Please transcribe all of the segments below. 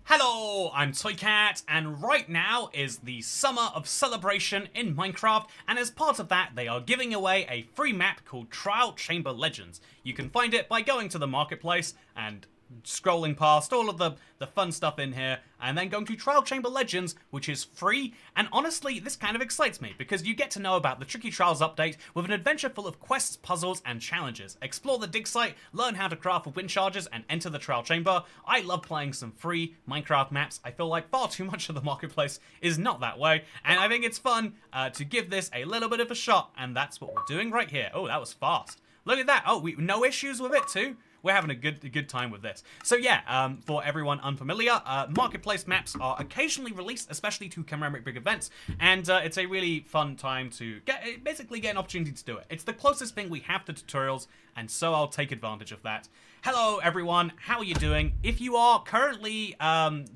Hello, I'm Toycat, and right now is the Summer of Celebration in Minecraft, and as part of that, they are giving away a free map called Trial Chamber Legends. You can find it by going to the marketplace and scrolling past all of the fun stuff in here, and then going to Trial Chamber Legends, which is free. And honestly, this kind of excites me because you get to know about the Tricky Trials update with an adventure full of quests, puzzles, and challenges. Explore the dig site, learn how to craft with wind charges, and enter the Trial Chamber. I love playing some free Minecraft maps. I feel like far too much of the marketplace is not that way, and I think it's fun to give this a little bit of a shot, and that's what we're doing right here. Oh, that was fast. Look at that. Oh, no issues with it too. We're having a good time with this. So yeah, for everyone unfamiliar, marketplace maps are occasionally released, especially to commemorate big events, and it's a really fun time to basically get an opportunity to do it. It's the closest thing we have to tutorials, and so I'll take advantage of that. Hello everyone, how are you doing? If you are currently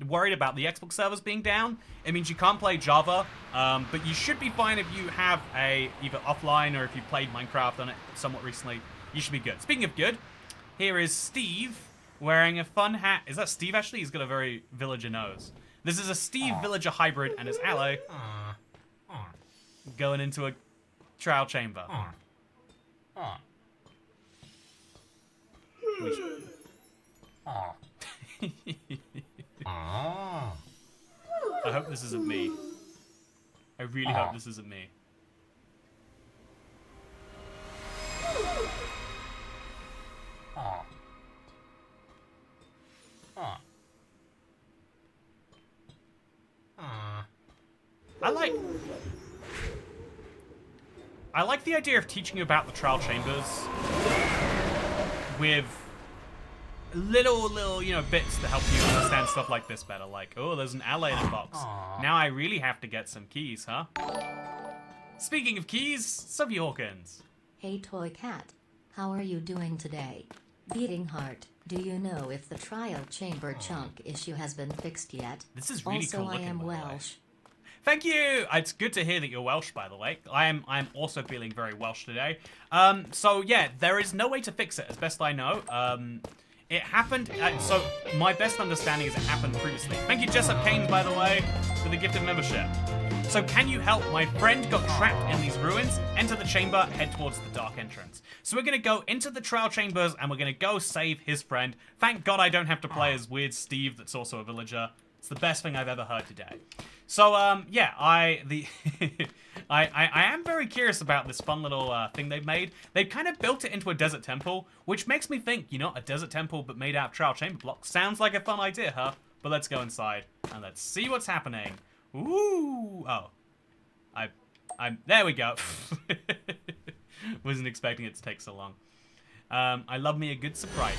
worried about the Xbox servers being down, it means you can't play Java, but you should be fine if you have either offline or if you played Minecraft on it somewhat recently. You should be good. Speaking of good, here is Steve wearing a fun hat. Is that Steve actually? He's got a very villager nose. This is a Steve villager hybrid and his ally going into a trial chamber. I hope this isn't me. I really hope this isn't me. I like the idea of teaching you about the trial chambers with little bits to help you understand stuff like this better. Like, oh, there's an ally in a box. Now I really have to get some keys, huh? Speaking of keys, Sophie Hawkins. Hey Toycat, how are you doing today? Beating heart, do you know if the trial chamber chunk issue has been fixed yet? This is really also, cool looking, I am by the way. Welsh. Thank you! It's good to hear that you're Welsh, by the way. I'm also feeling very Welsh today. So yeah, there is no way to fix it, as best I know. It happened, so my best understanding is it happened previously. Thank you, Jessup Kane, by the way, for the gift of membership. So can you help? My friend got trapped in these ruins. Enter the chamber, head towards the dark entrance. So we're going to go into the trial chambers, and we're going to go save his friend. Thank God I don't have to play as weird Steve that's also a villager. It's the best thing I've ever heard today. So, yeah, I am very curious about this fun little thing they've made. They've kind of built it into a desert temple, which makes me think, you know, a desert temple but made out of trial chamber blocks. Sounds like a fun idea, huh? But let's go inside and let's see what's happening. Ooh, oh. There we go. Wasn't expecting it to take so long. I love me a good surprise.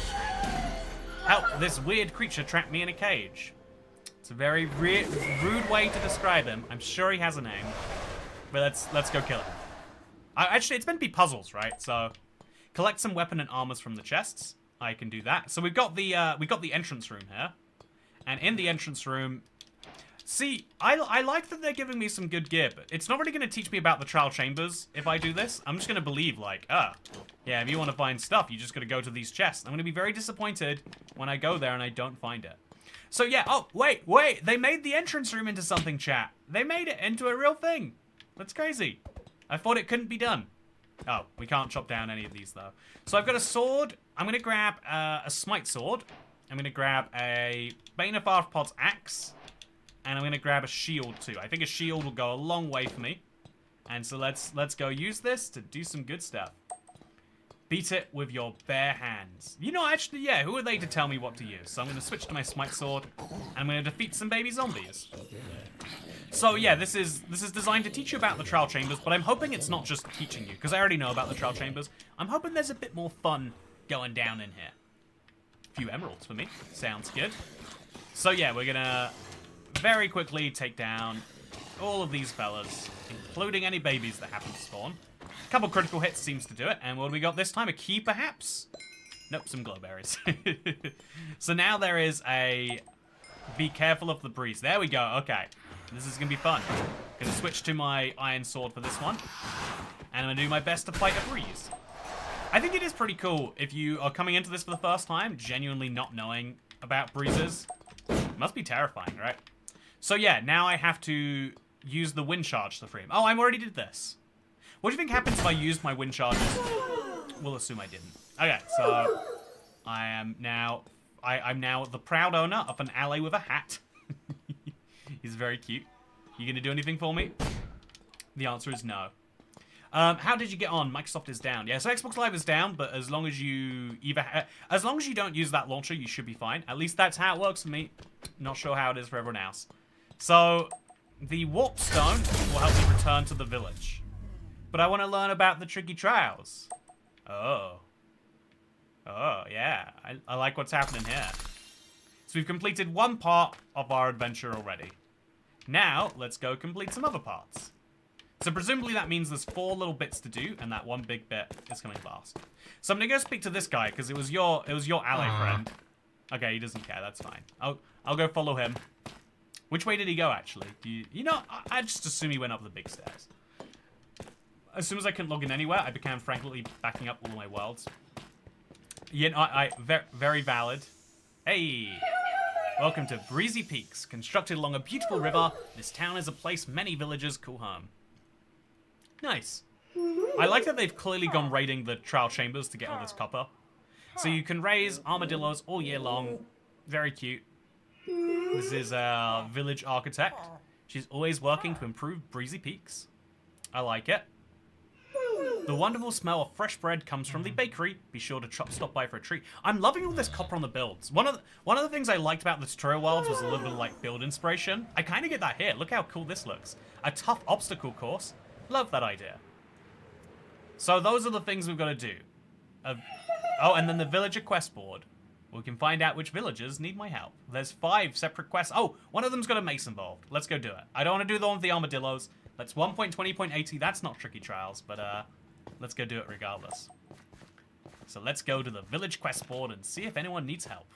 Help, this weird creature trapped me in a cage. It's a very rude way to describe him. I'm sure he has a name. But let's go kill him. Actually, it's meant to be puzzles, right? So, collect some weapon and armors from the chests. I can do that. So we've got the entrance room here. And in the entrance room, see, I like that they're giving me some good gear, but it's not really going to teach me about the trial chambers if I do this. I'm just going to believe, like, yeah, if you want to find stuff, you just got to go to these chests. I'm going to be very disappointed when I go there and I don't find it. So yeah, oh, wait, they made the entrance room into something, chat. They made it into a real thing. That's crazy. I thought it couldn't be done. Oh, we can't chop down any of these, though. So I've got a sword. I'm going to grab a smite sword. I'm going to grab a Bane of Arthropods axe. And I'm going to grab a shield, too. I think a shield will go a long way for me. And so let's go use this to do some good stuff. Beat it with your bare hands. You know, actually, yeah, who are they to tell me what to use? So I'm going to switch to my smite sword, and I'm going to defeat some baby zombies. So yeah, this is designed to teach you about the trial chambers, but I'm hoping it's not just teaching you, because I already know about the trial chambers. I'm hoping there's a bit more fun going down in here. A few emeralds for me. Sounds good. So yeah, we're going to very quickly take down all of these fellas, including any babies that happen to spawn. Couple critical hits seems to do it. And what do we got this time? A key, perhaps? Nope, some glowberries. So now there is a... Be careful of the breeze. There we go. Okay. This is going to be fun. Going to switch to my iron sword for this one. And I'm going to do my best to fight a breeze. I think it is pretty cool if you are coming into this for the first time, genuinely not knowing about breezes. Must be terrifying, right? So yeah, now I have to use the wind charge to free him. Oh, I already did this. What do you think happens if I use my wind charges? We'll assume I didn't. Okay, so I'm now the proud owner of an ally with a hat. He's very cute. You gonna do anything for me? The answer is no. How did you get on? Microsoft is down. Yeah, so Xbox Live is down, but as long as you as long as you don't use that launcher, you should be fine. At least that's how it works for me. Not sure how it is for everyone else. So the warp stone will help me return to the village, but I want to learn about the tricky trials. Oh, yeah. I like what's happening here. So we've completed one part of our adventure already. Now let's go complete some other parts. So presumably that means there's 4 little bits to do, and that one big bit is coming last. So I'm gonna go speak to this guy because it was your ally friend. Okay, he doesn't care. That's fine. I'll go follow him. Which way did he go actually? You know, I just assume he went up the big stairs. As soon as I couldn't log in anywhere, I began frankly backing up all my worlds. Yeah, very valid. Hey. Welcome to Breezy Peaks, constructed along a beautiful river. This town is a place many villagers call home. Nice. I like that they've clearly gone raiding the trial chambers to get all this copper. So you can raise armadillos all year long. Very cute. This is a village architect. She's always working to improve Breezy Peaks. I like it. The wonderful smell of fresh bread comes from the bakery. Be sure to stop by for a treat. I'm loving all this copper on the builds. One of the things I liked about the tutorial worlds was a little bit of like build inspiration. I kind of get that here. Look how cool this looks. A tough obstacle course. Love that idea. So those are the things we've got to do. Oh, and then the villager quest board. We can find out which villagers need my help. There's 5 separate quests. Oh, one of them's got a mace involved. Let's go do it. I don't want to do the one with the armadillos. That's 1.20.80. That's not tricky trials, but let's go do it regardless. So let's go to the village quest board and see if anyone needs help.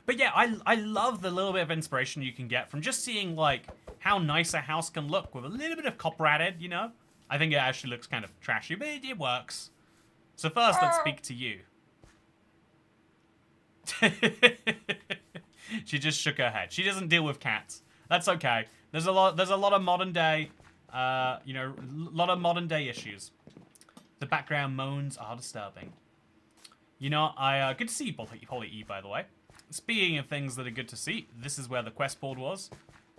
But yeah, I love the little bit of inspiration you can get from just seeing like how nice a house can look with a little bit of copper added, you know? I think it actually looks kind of trashy, but it works. So first, let's speak to you. She just shook her head. She doesn't deal with cats. That's okay. There's a lot of modern day, you know, a lot of modern day issues. The background moans are disturbing. You know, good to see you, Polly E, by the way. Speaking of things that are good to see, this is where the quest board was.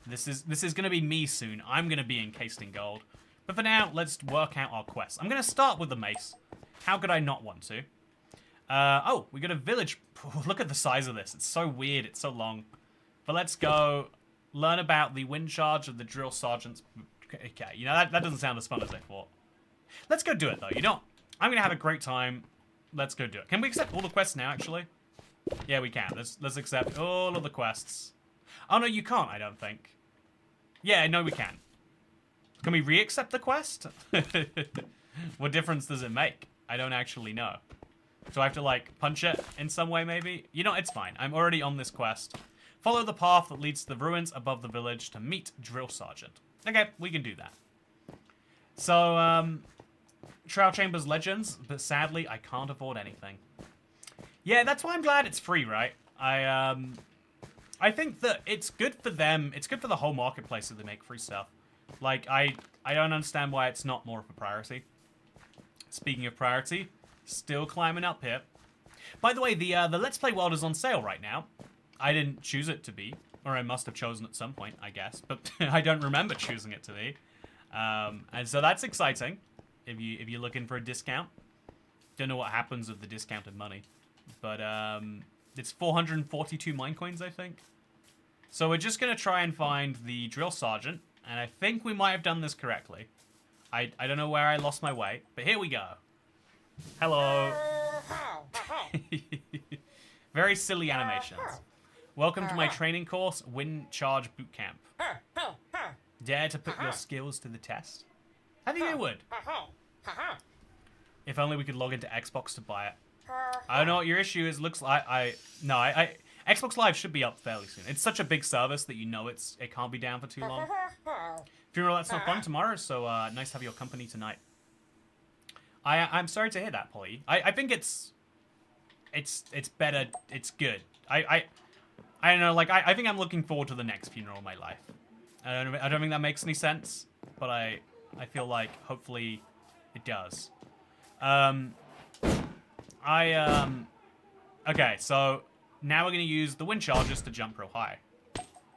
This is gonna be me soon. I'm gonna be encased in gold. But for now, let's work out our quests. I'm gonna start with the mace. How could I not want to? Oh, we got a village. Look at the size of this. It's so weird. It's so long. But let's go learn about the wind charge of the drill sergeant's. Okay, you know, that doesn't sound as fun as I thought. Let's go do it, though. You know, I'm going to have a great time. Let's go do it. Can we accept all the quests now, actually? Yeah, we can. Let's accept all of the quests. Oh, no, you can't, I don't think. Yeah, no, we can. Can we re-accept the quest? What difference does it make? I don't actually know. Do I have to, like, punch it in some way, maybe? You know, it's fine. I'm already on this quest. Follow the path that leads to the ruins above the village to meet Drill Sergeant. Okay, we can do that. So, Trial Chambers Legends, but sadly, I can't afford anything. Yeah, that's why I'm glad it's free, right? I think that it's good for them. It's good for the whole marketplace that they make free stuff. Like, I don't understand why it's not more of a priority. Speaking of priority, still climbing up here. By the way, the Let's Play world is on sale right now. I didn't choose it to be, or I must have chosen at some point, I guess, but I don't remember choosing it to be. And so that's exciting. If you're looking for a discount, don't know what happens with the discounted money, but it's 442 mine coins, I think. So we're just gonna try and find the drill sergeant, and I think we might have done this correctly. I don't know where I lost my way, but here we go. Hello. Very silly animations. Welcome to my training course, Wind Charge Bootcamp. Dare to put your skills to the test? I think I would. If only we could log into Xbox to buy it. I don't know what your issue is. Looks like Xbox Live should be up fairly soon. It's such a big service that you know it can't be down for too long. Funeral, that's not fun tomorrow, so nice to have your company tonight. I'm sorry to hear that, I think it's better. It's good. I I don't know, like, I think I'm looking forward to the next funeral in my life. I don't think that makes any sense, but I feel like hopefully it does. Okay, so now we're gonna use the wind charges to jump real high.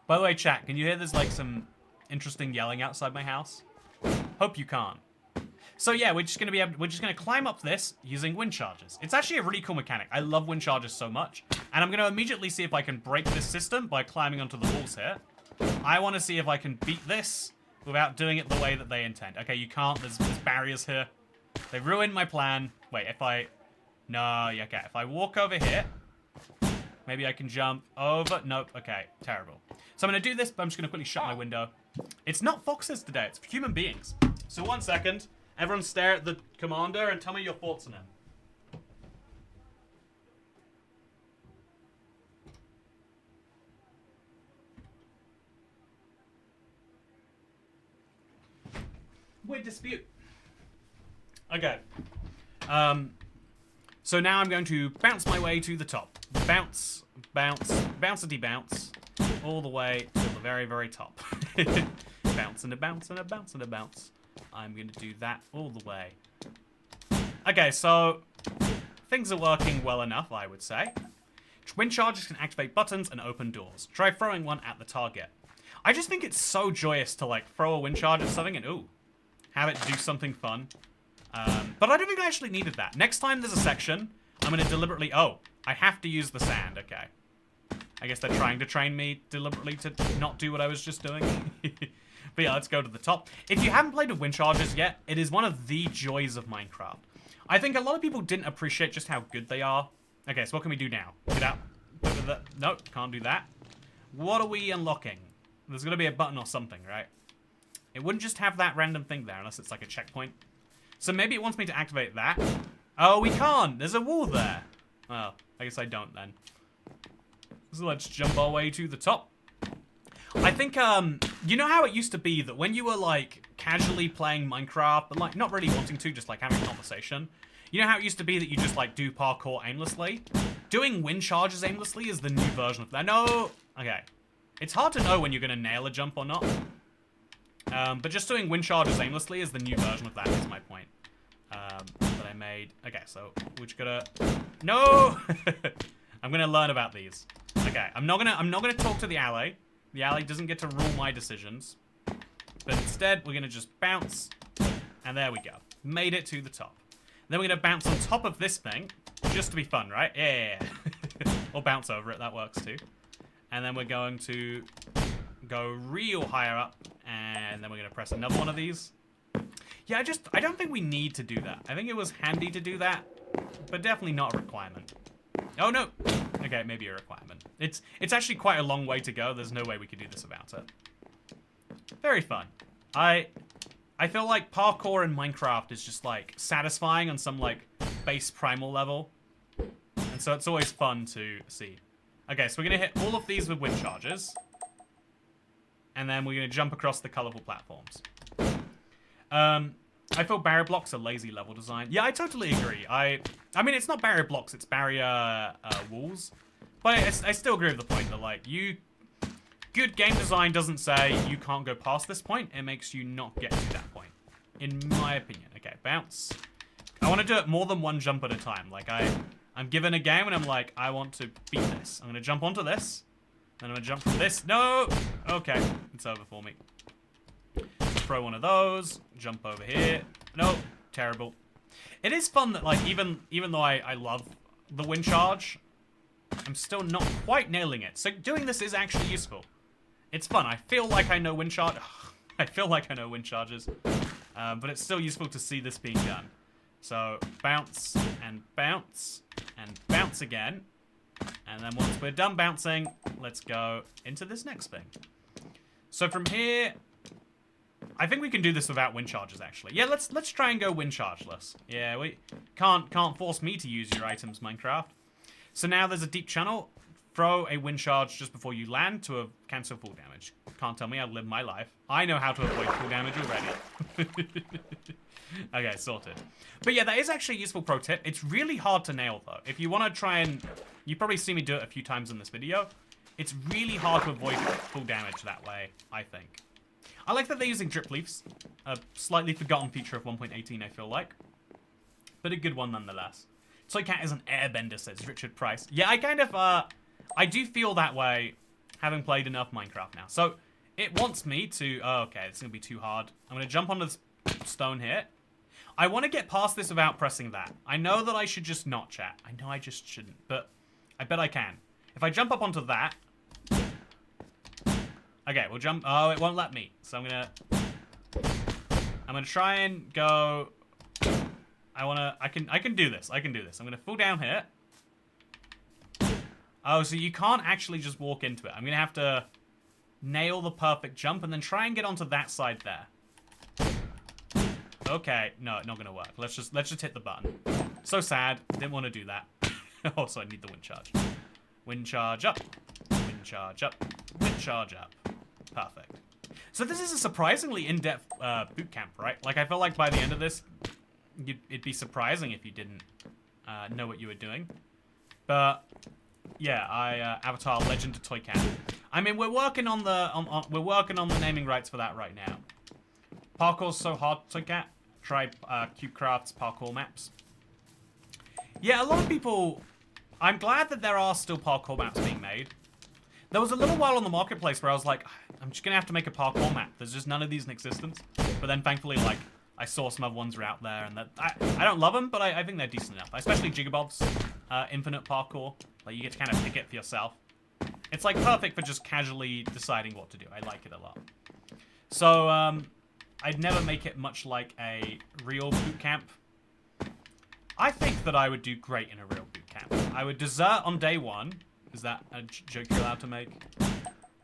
By the way, chat, can you hear there's like some interesting yelling outside my house? Hope you can't. So yeah, we're just gonna climb up this using wind charges. It's actually a really cool mechanic. I love wind charges so much. And I'm gonna immediately see if I can break this system by climbing onto the walls here. I wanna see if I can beat this without doing it the way that they intend. Okay, you can't, there's barriers here. They ruined my plan. Wait, no, yeah, okay, if I walk over here, maybe I can jump over. Nope, okay, terrible. So I'm gonna do this, but I'm just gonna quickly shut my window. It's not foxes today, it's human beings. So 1 second, everyone stare at the commander and tell me your thoughts on him. Weird dispute. Okay. So now I'm going to bounce my way to the top. Bounce, bounce, bouncity bounce, all the way to the very, very top. Bounce and a bounce and a bounce and a bounce. I'm going to do that all the way. Okay, so things are working well enough, I would say. Wind charges can activate buttons and open doors. Try throwing one at the target. I just think it's so joyous to like throw a wind charge at something and ooh, have it do something fun. But I don't think I actually needed that. Next time there's a section, I'm going to deliberately... Oh, I have to use the sand. Okay. I guess they're trying to train me deliberately to not do what I was just doing. But yeah, let's go to the top. If you haven't played with wind charges yet, it is one of the joys of Minecraft. I think a lot of people didn't appreciate just how good they are. Okay, so what can we do now? Get out. Nope, can't do that. What are we unlocking? There's going to be a button or something, right? It wouldn't just have that random thing there unless it's like a checkpoint. So maybe it wants me to activate that. Oh, we can't. There's a wall there. Well, I guess I don't then. So let's jump our way to the top. I think, you know how it used to be that when you were, like, casually playing Minecraft, but, like, not really wanting to, just, like, having a conversation? You know how it used to be that you just, like, do parkour aimlessly? Doing wind charges aimlessly is the new version of that. No! Okay. It's hard to know when you're going to nail a jump or not. But just doing wind charges aimlessly is the new version of that, is my point. That I made. Okay, so we're just gonna... No! I'm gonna learn about these. Okay, I'm not gonna talk to the ally. The ally doesn't get to rule my decisions. But instead, we're gonna just bounce. And there we go. Made it to the top. Then we're gonna bounce on top of this thing. Just to be fun, right? Yeah. Or bounce over it, that works too. And then we're going to go real higher up. And then we're going to press another one of these. Yeah, I don't think we need to do that. I think it was handy to do that, but definitely not a requirement. Oh, no. Okay, maybe a requirement. It's actually quite a long way to go. There's no way we could do this without it. Very fun. I feel like parkour in Minecraft is just, like, satisfying on some, like, base primal level. And so it's always fun to see. Okay, so we're going to hit all of these with wind charges. And then we're going to jump across the colorful platforms. I feel barrier blocks are lazy level design. Yeah, I totally agree. I mean, it's not barrier blocks, it's barrier walls. But I still agree with the point that, like, good game design doesn't say you can't go past this point. It makes you not get to that point, in my opinion. Okay, bounce. I want to do it more than one jump at a time. Like, I'm given a game and I'm like, I want to beat this. I'm going to jump onto this. Then I'm going to jump from this. No! Okay, it's over for me. Throw one of those. Jump over here. No, terrible. It is fun that, like, even though I love the wind charge, I'm still not quite nailing it. So doing this is actually useful. It's fun. I feel like I know wind charge. I feel like I know wind charges. But it's still useful to see this being done. So bounce and bounce and bounce again. And then once we're done bouncing, let's go into this next thing. So from here, I think we can do this without wind charges, actually. Yeah, let's try and go wind chargeless. Yeah, we can't force me to use your items, Minecraft. So now there's a deep channel. Throw a wind charge just before you land to cancel full damage. Can't tell me I've lived my life. I know how to avoid full damage already. Okay, sorted. But yeah, that is actually a useful pro tip. It's really hard to nail, though. If you want to try and... You probably see me do it a few times in this video. It's really hard to avoid full damage that way, I think. I like that they're using drip leaves. A slightly forgotten feature of 1.18, I feel like. But a good one nonetheless. Toycat is an airbender, says Richard Price. Yeah, I kind of, I do feel that way, having played enough Minecraft now. So, it wants me to, oh, okay, it's going to be too hard. I'm going to jump onto this stone here. I want to get past this without pressing that. I know that I should just not chat. I know I just shouldn't, but I bet I can. If I jump up onto that... Okay, we'll jump... Oh, it won't let me. So I'm gonna try and go... I can do this. I can do this. I'm gonna fall down here. Oh, so you can't actually just walk into it. I'm gonna have to nail the perfect jump and then try and get onto that side there. Okay, no, not gonna work. Let's just hit the button. So sad. Didn't want to do that. Also, I need the wind charge. Wind charge up. Wind charge up. Wind charge up. Perfect. So this is a surprisingly in-depth boot camp, right? Like, I feel like by the end of this, it'd be surprising if you didn't know what you were doing. But yeah, Avatar Legend of Toycat. I mean, we're working on the naming rights for that right now. Parkour's so hard, Toycat. Try CubeCraft's parkour maps. Yeah, a lot of people... I'm glad that there are still parkour maps being made. There was a little while on the marketplace where I was like, I'm just gonna have to make a parkour map. There's just none of these in existence. But then thankfully, like, I saw some other ones were out there, and that I don't love them, but I think they're decent enough. Especially Jigabob's infinite parkour. Like, you get to kind of pick it for yourself. It's like perfect for just casually deciding what to do. I like it a lot. So I'd never make it much like a real boot camp. I think that I would do great in a real boot camp. I would desert on day one. Is that a joke you're allowed to make?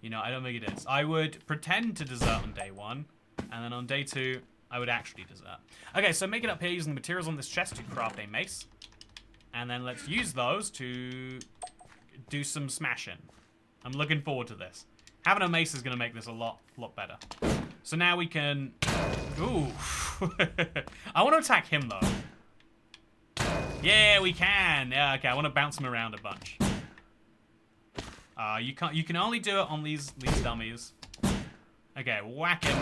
You know, I don't think it is. I would pretend to desert on day one, and then on day two, I would actually desert. Okay, so make it up here using the materials on this chest to craft a mace. And then let's use those to do some smashing. I'm looking forward to this. Having a mace is going to make this a lot better. So now we can... Ooh. I want to attack him, though. Yeah, we can. Yeah, okay, I want to bounce him around a bunch. You can't. You can only do it on these dummies. Okay, whack him.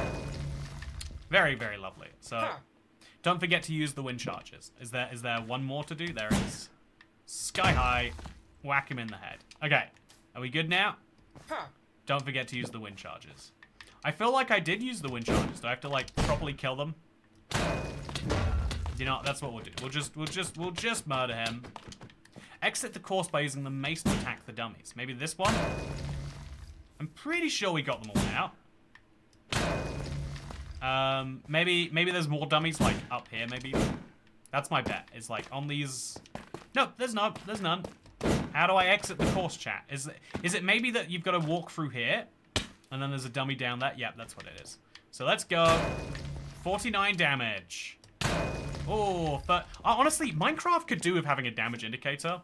Very, very lovely. So, don't forget to use the wind charges. Is there one more to do? There is. Sky high. Whack him in the head. Okay, are we good now? Don't forget to use the wind charges. I feel like I did use the wind charges. Do I have to like properly kill them? You know, that's what we'll do. We'll just murder him. Exit the course by using the mace to attack the dummies. Maybe this one? I'm pretty sure we got them all now. Maybe there's more dummies like up here. Maybe that's my bet. It's like on these. No, there's none. How do I exit the course, chat? Is it maybe that you've got to walk through here, and then there's a dummy down there? Yep, that's what it is. So let's go. 49 damage. Oh, but honestly, Minecraft could do with having a damage indicator.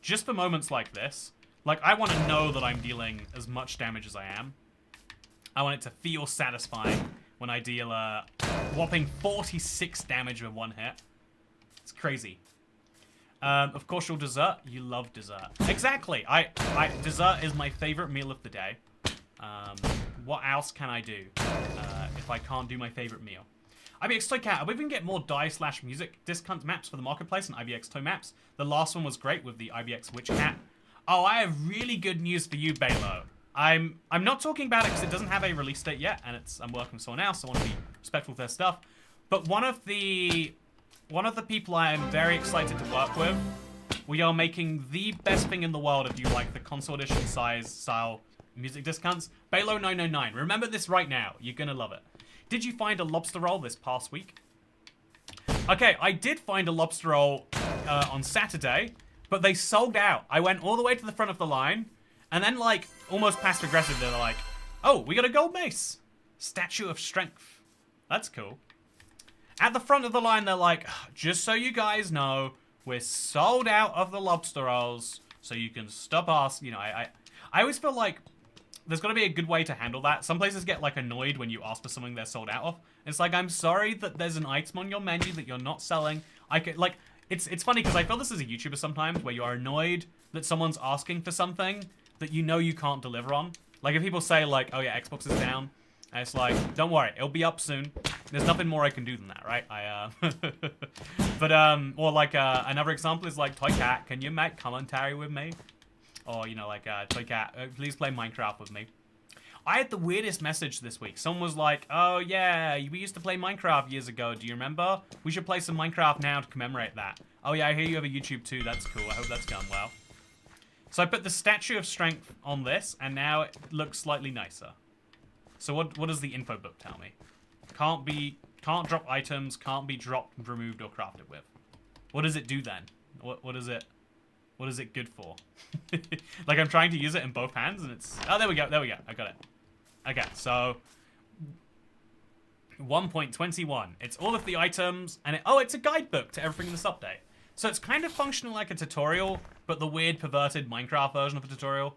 Just for moments like this. Like, I want to know that I'm dealing as much damage as I am. I want it to feel satisfying when I deal a whopping 46 damage with one hit. It's crazy. Of course, you'll desert. You love dessert. Exactly. Dessert is my favorite meal of the day. What else can I do if I can't do my favorite meal? IBX Toycat, we even get more die/music discount maps for the marketplace and IBX Toy maps. The last one was great with the IBX Witch Cat. Oh, I have really good news for you, Balo. I'm not talking about it because it doesn't have a release date yet, and I'm working with someone else, so I want to be respectful of their stuff. But one of the people I am very excited to work with, we are making the best thing in the world if you like the console edition style music discounts. Balo 909. Remember this right now. You're gonna love it. Did you find a lobster roll this past week? Okay, I did find a lobster roll on Saturday, but they sold out. I went all the way to the front of the line, and then, like, almost passive-aggressive, they're like, oh, we got a gold mace. Statue of Strength. That's cool. At the front of the line, they're like, just so you guys know, we're sold out of the lobster rolls, so you can stop asking. You know, I always feel like there's got to be a good way to handle that. Some places get, like, annoyed when you ask for something they're sold out of. It's like, I'm sorry that there's an item on your menu that you're not selling. I could, like, it's funny because I feel this as a YouTuber sometimes where you are annoyed that someone's asking for something that you know you can't deliver on. Like if people say like, oh yeah, Xbox is down, and it's like, don't worry, it'll be up soon. There's nothing more I can do than that, right? Or like another example is like, Toy Cat, can you make commentary with me? Or, you know, like, Toy Cat, please play Minecraft with me. I had the weirdest message this week. Someone was like, oh yeah, we used to play Minecraft years ago. Do you remember? We should play some Minecraft now to commemorate that. Oh yeah, I hear you have a YouTube too. That's cool. I hope that's going well. So I put the Statue of Strength on this, and now it looks slightly nicer. So what does the info book tell me? Can't drop items, can't be dropped, removed, or crafted with. What does it do then? What is it good for? Like I'm trying to use it in both hands, and it's... Oh, there we go, I got it. Okay, so... 1.21. It's all of the items, and it's a guidebook to everything in this update. So it's kind of functioning like a tutorial, but the weird, perverted Minecraft version of a tutorial.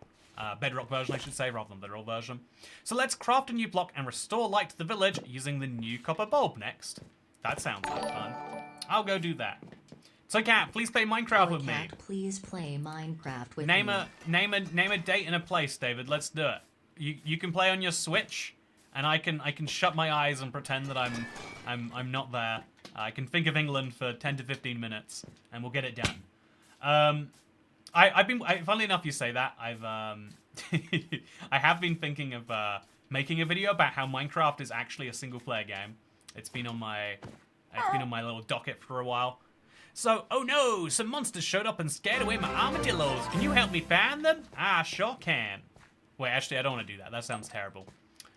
Bedrock version, I should say, rather than the real version. So let's craft a new block and restore light to the village using the new copper bulb next. That sounds like fun. I'll go do that. So Cat, please play Minecraft with me. Cat, please play Minecraft with name me. Name a date and a place, David. Let's do it. You can play on your Switch, and I can shut my eyes and pretend that I'm not there. I can think of England for 10 to 15 minutes, and we'll get it done. Funnily enough, you say that. I have been thinking of making a video about how Minecraft is actually a single-player game. It's been on my little docket for a while. So, oh no, some monsters showed up and scared away my armadillos. Can you help me find them? I sure can. Wait, actually, I don't want to do that. That sounds terrible.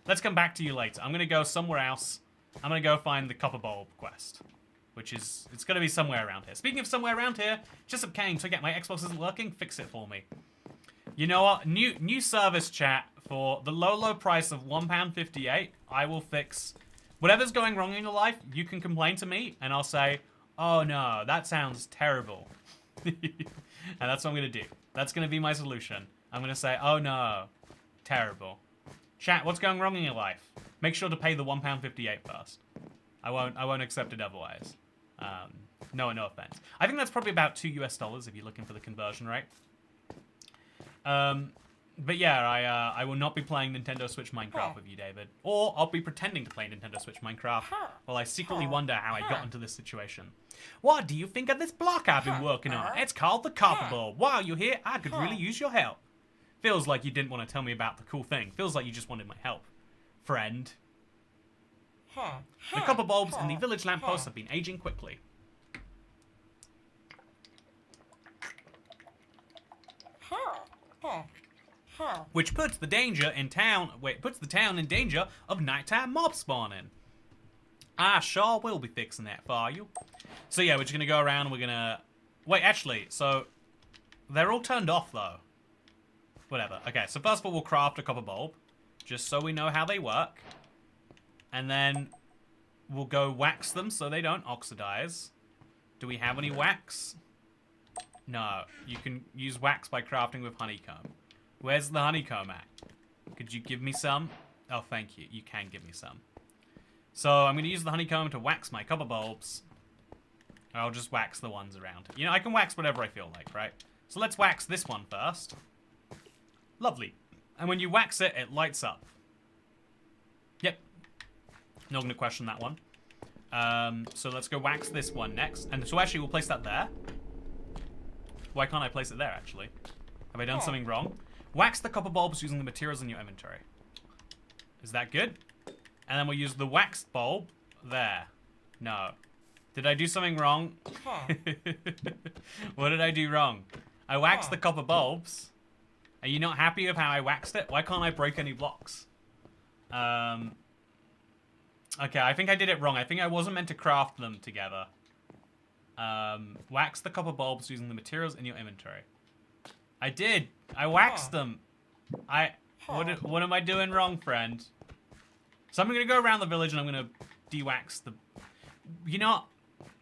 Let's come back to you later. I'm gonna go somewhere else. I'm gonna go find the copper bulb quest. It's gonna be somewhere around here. Speaking of somewhere around here, Jessup Kane, to get my Xbox isn't working, fix it for me. You know what? New service, chat. For the low price of £1.58, I will fix whatever's going wrong in your life. You can complain to me, and I'll say, oh no, that sounds terrible. And that's what I'm gonna do. That's gonna be my solution. I'm gonna say, oh no, terrible. Chat, what's going wrong in your life? Make sure to pay the £1.58 first. I won't accept it otherwise. No offense. I think that's probably about $2 US if you're looking for the conversion rate. But yeah, I will not be playing Nintendo Switch Minecraft with you, David. Or I'll be pretending to play Nintendo Switch Minecraft while I secretly wonder how I got into this situation. What do you think of this block I've been working on? It's called the copper bulb. While you're here, I could really use your help. Feels like you didn't want to tell me about the cool thing. Feels like you just wanted my help. Friend. The copper bulbs in the village lampposts have been aging quickly. Which puts the town in danger of nighttime mob spawning. I sure will be fixing that for you. So yeah, we're just gonna go around and we're gonna... Wait, actually, so... They're all turned off, though. Whatever. Okay, so first of all, we'll craft a copper bulb. Just so we know how they work. And then we'll go wax them so they don't oxidize. Do we have any wax? No. You can use wax by crafting with honeycomb. Where's the honeycomb at? Could you give me some? Oh, thank you. You can give me some. So I'm going to use the honeycomb to wax my copper bulbs. I'll just wax the ones around. You know, I can wax whatever I feel like, right? So let's wax this one first. Lovely. And when you wax it, it lights up. Yep. Not going to question that one. So let's go wax this one next. And so actually, we'll place that there. Why can't I place it there, actually? Have I done something wrong? Wax the copper bulbs using the materials in your inventory. Is that good? And then we'll use the waxed bulb there. No. Did I do something wrong? What did I do wrong? I waxed the copper bulbs. Are you not happy with how I waxed it? Why can't I break any blocks? Okay, I think I did it wrong. I think I wasn't meant to craft them together. Wax the copper bulbs using the materials in your inventory. I did. I waxed them. What am I doing wrong, friend? So I'm gonna go around the village and I'm gonna de-wax the... You know,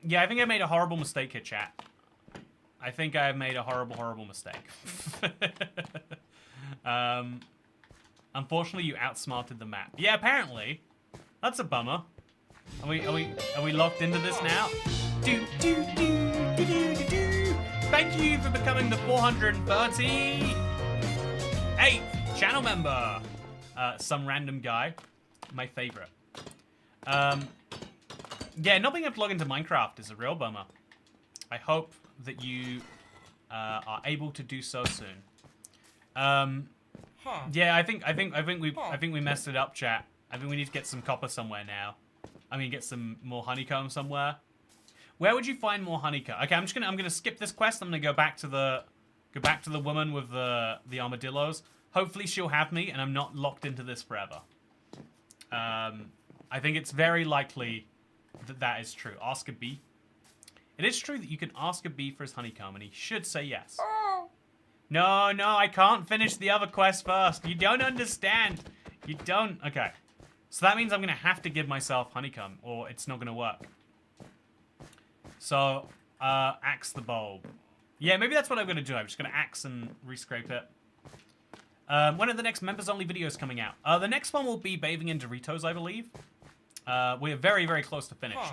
yeah, I think I made a horrible mistake here, chat. I think I have made a horrible mistake. Unfortunately, you outsmarted the map. Yeah, apparently. That's a bummer. Are we locked into this now? Thank you for becoming the 430. Hey, channel member. Some random guy. My favorite. Yeah, not being able to log into Minecraft is a real bummer. I hope that you are able to do so soon. Yeah, I think we messed it up, chat. I think we need to get some copper somewhere now. I mean, get some more honeycomb somewhere. Where would you find more honeycomb? Okay, I'm gonna skip this quest. I'm gonna go back to the woman with the armadillos. Hopefully she'll have me, and I'm not locked into this forever. I think it's very likely that is true. Ask a bee. It is true that you can ask a bee for his honeycomb, and he should say yes. No, I can't finish the other quest first. You don't understand. You don't. Okay. So that means I'm going to have to give myself honeycomb, or it's not going to work. So, axe the bulb. Yeah, maybe that's what I'm going to do. I'm just going to axe and rescrape it. When are the next members-only videos coming out? The next one will be Bathing in Doritos, I believe. We're very, very close to finished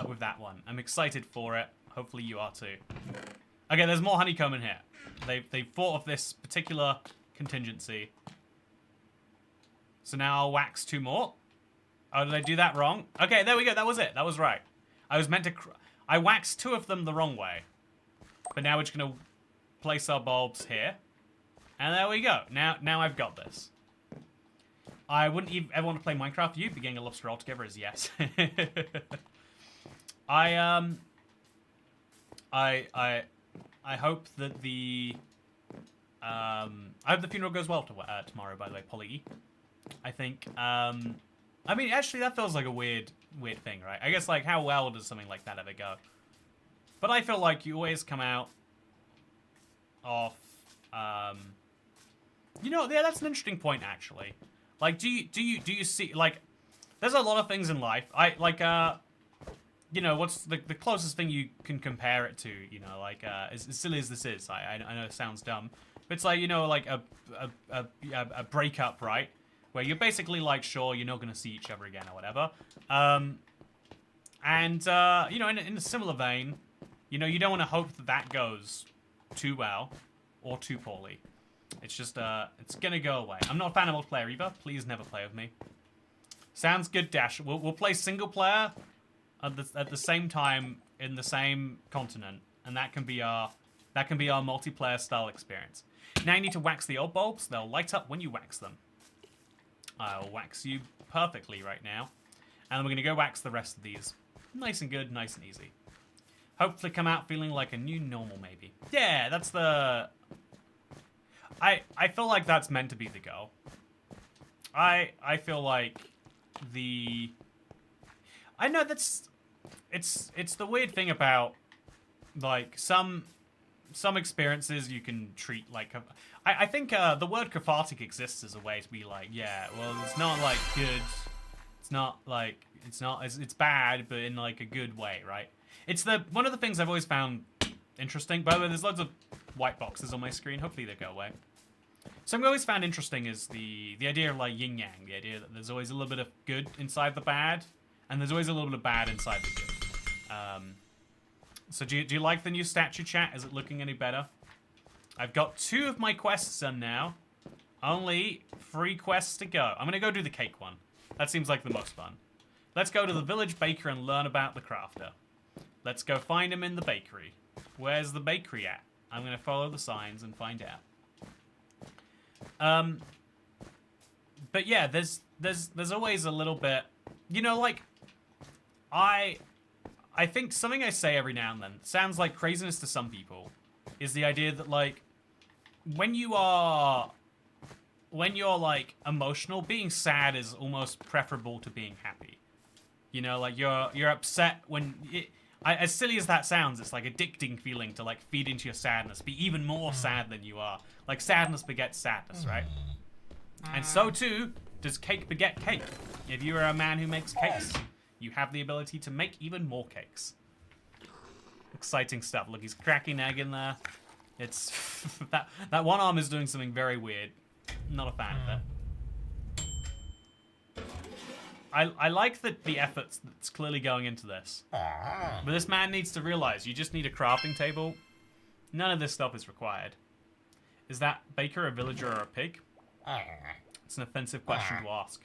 with that one. I'm excited for it. Hopefully you are too. Okay, there's more honeycomb in here. They thought of this particular contingency. So now I'll wax 2 more. Oh, did I do that wrong? Okay, there we go. That was it. That was right. I was meant to... I waxed 2 of them the wrong way. But now we're just going to place our bulbs here. And there we go. Now I've got this. I wouldn't even ever want to play Minecraft. You beginning a lobster altogether is yes. I hope that the I hope the funeral goes well tomorrow. By the way, Polly E. I think I mean actually that feels like a weird thing, right? I guess like how well does something like that ever go? But I feel like you always come out off you know, yeah, that's an interesting point actually. Like do you see like there's a lot of things in life. I like you know, what's the closest thing you can compare it to, you know, like as silly as this is. I know it sounds dumb. But it's like, you know, like a breakup, right? Where you're basically like, sure, you're not going to see each other again or whatever. You know, in a similar vein, you know, you don't want to hope that goes too well or too poorly. It's just, it's going to go away. I'm not a fan of multiplayer either. Please never play with me. Sounds good, Dash. We'll play single player at the same time in the same continent, and that can be our multiplayer style experience. Now you need to wax the old bulbs. They'll light up when you wax them. I'll wax you perfectly right now. And we're going to go wax the rest of these. Nice and good, nice and easy. Hopefully come out feeling like a new normal, maybe. Yeah, that's the... I feel like that's meant to be the goal. I feel like the... I know that's... It's the weird thing about, like, some experiences you can treat like... I think the word cathartic exists as a way to be like, yeah, well, it's not, like, good. It's not, like... It's bad, but in, like, a good way, right? It's one of the things I've always found interesting. By the way, there's loads of white boxes on my screen. Hopefully they go away. Something I always found interesting is the idea of, like, yin-yang. The idea that there's always a little bit of good inside the bad, and there's always a little bit of bad inside the good. So do you like the new statue, chat? Is it looking any better? I've got 2 of my quests done now. Only 3 quests to go. I'm going to go do the cake one. That seems like the most fun. Let's go to the village baker and learn about the crafter. Let's go find him in the bakery. Where's the bakery at? I'm going to follow the signs and find out. But yeah, there's always a little bit, you know, like, I think something I say every now and then sounds like craziness to some people is the idea that, like, when you're like emotional, being sad is almost preferable to being happy. You know, like you're upset when as silly as that sounds, it's like addicting feeling to like feed into your sadness, be even more sad than you are. Like sadness begets sadness, right? And so too does cake beget cake. If you are a man who makes cakes, you have the ability to make even more cakes. Exciting stuff. Look, he's cracking egg in there. It's that one arm is doing something very weird. Not a fan of it. I like the efforts that's clearly going into this. But this man needs to realize you just need a crafting table. None of this stuff is required. Is that baker a villager or a pig? It's an offensive question to ask.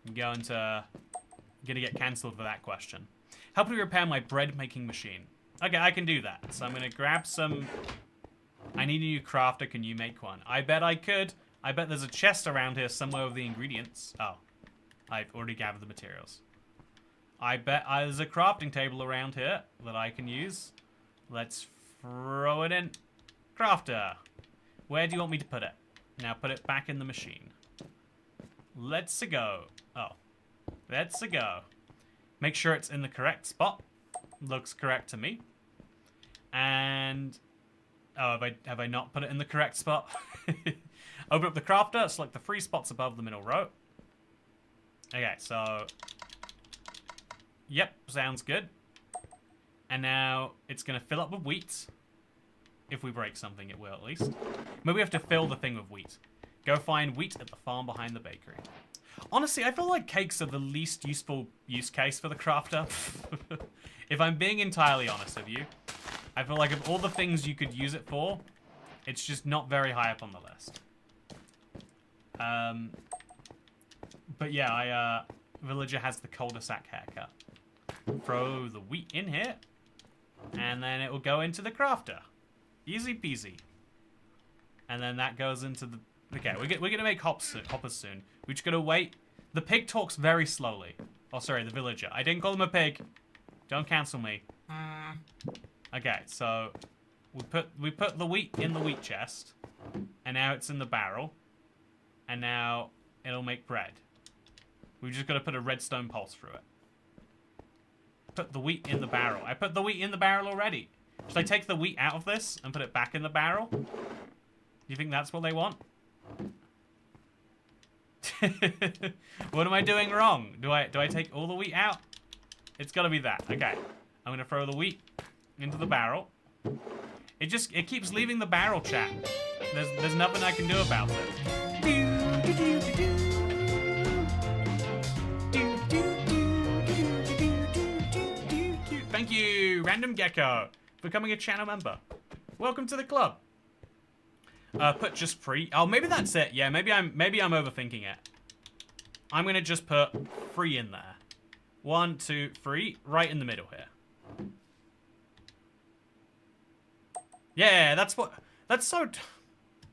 I'm gonna get cancelled for that question. Help me repair my bread making machine. Okay, I can do that. So I'm gonna grab some. I need a new crafter. Can you make one? I bet I could. I bet there's a chest around here somewhere with the ingredients. Oh, I've already gathered the materials. I bet there's a crafting table around here that I can use. Let's throw it in. Crafter. Where do you want me to put it? Now put it back in the machine. Let's go. Oh. Let's go. Make sure it's in the correct spot. Looks correct to me. And... oh, have I not put it in the correct spot? Open up the crafter, select the 3 spots above the middle row. Okay, so... yep, sounds good. And now it's going to fill up with wheat. If we break something, it will at least. Maybe we have to fill the thing with wheat. Go find wheat at the farm behind the bakery. Honestly, I feel like cakes are the least useful use case for the crafter. If I'm being entirely honest with you. I feel like of all the things you could use it for, it's just not very high up on the list. But yeah, villager has the cul-de-sac haircut. Throw the wheat in here, and then it will go into the crafter. Easy peasy. And then that goes into the... okay, we're gonna make hoppers soon. We just gotta wait. The pig talks very slowly. Oh, sorry, the villager. I didn't call him a pig. Don't cancel me. Okay, so we put the wheat in the wheat chest, and now it's in the barrel, and now it'll make bread. We've just got to put a redstone pulse through it. Put the wheat in the barrel. I put the wheat in the barrel already. Should I take the wheat out of this and put it back in the barrel? Do you think that's what they want? What am I doing wrong? Do I take all the wheat out? It's got to be that. Okay. I'm going to throw the wheat into the barrel. It keeps leaving the barrel, chat. There's nothing I can do about it. Thank you, Random Gecko, for becoming a channel member. Welcome to the club. Put just free. Oh, maybe that's it. Yeah, maybe I'm overthinking it. I'm gonna just put free in there. 1, 2, 3, right in the middle here. Yeah, that's so...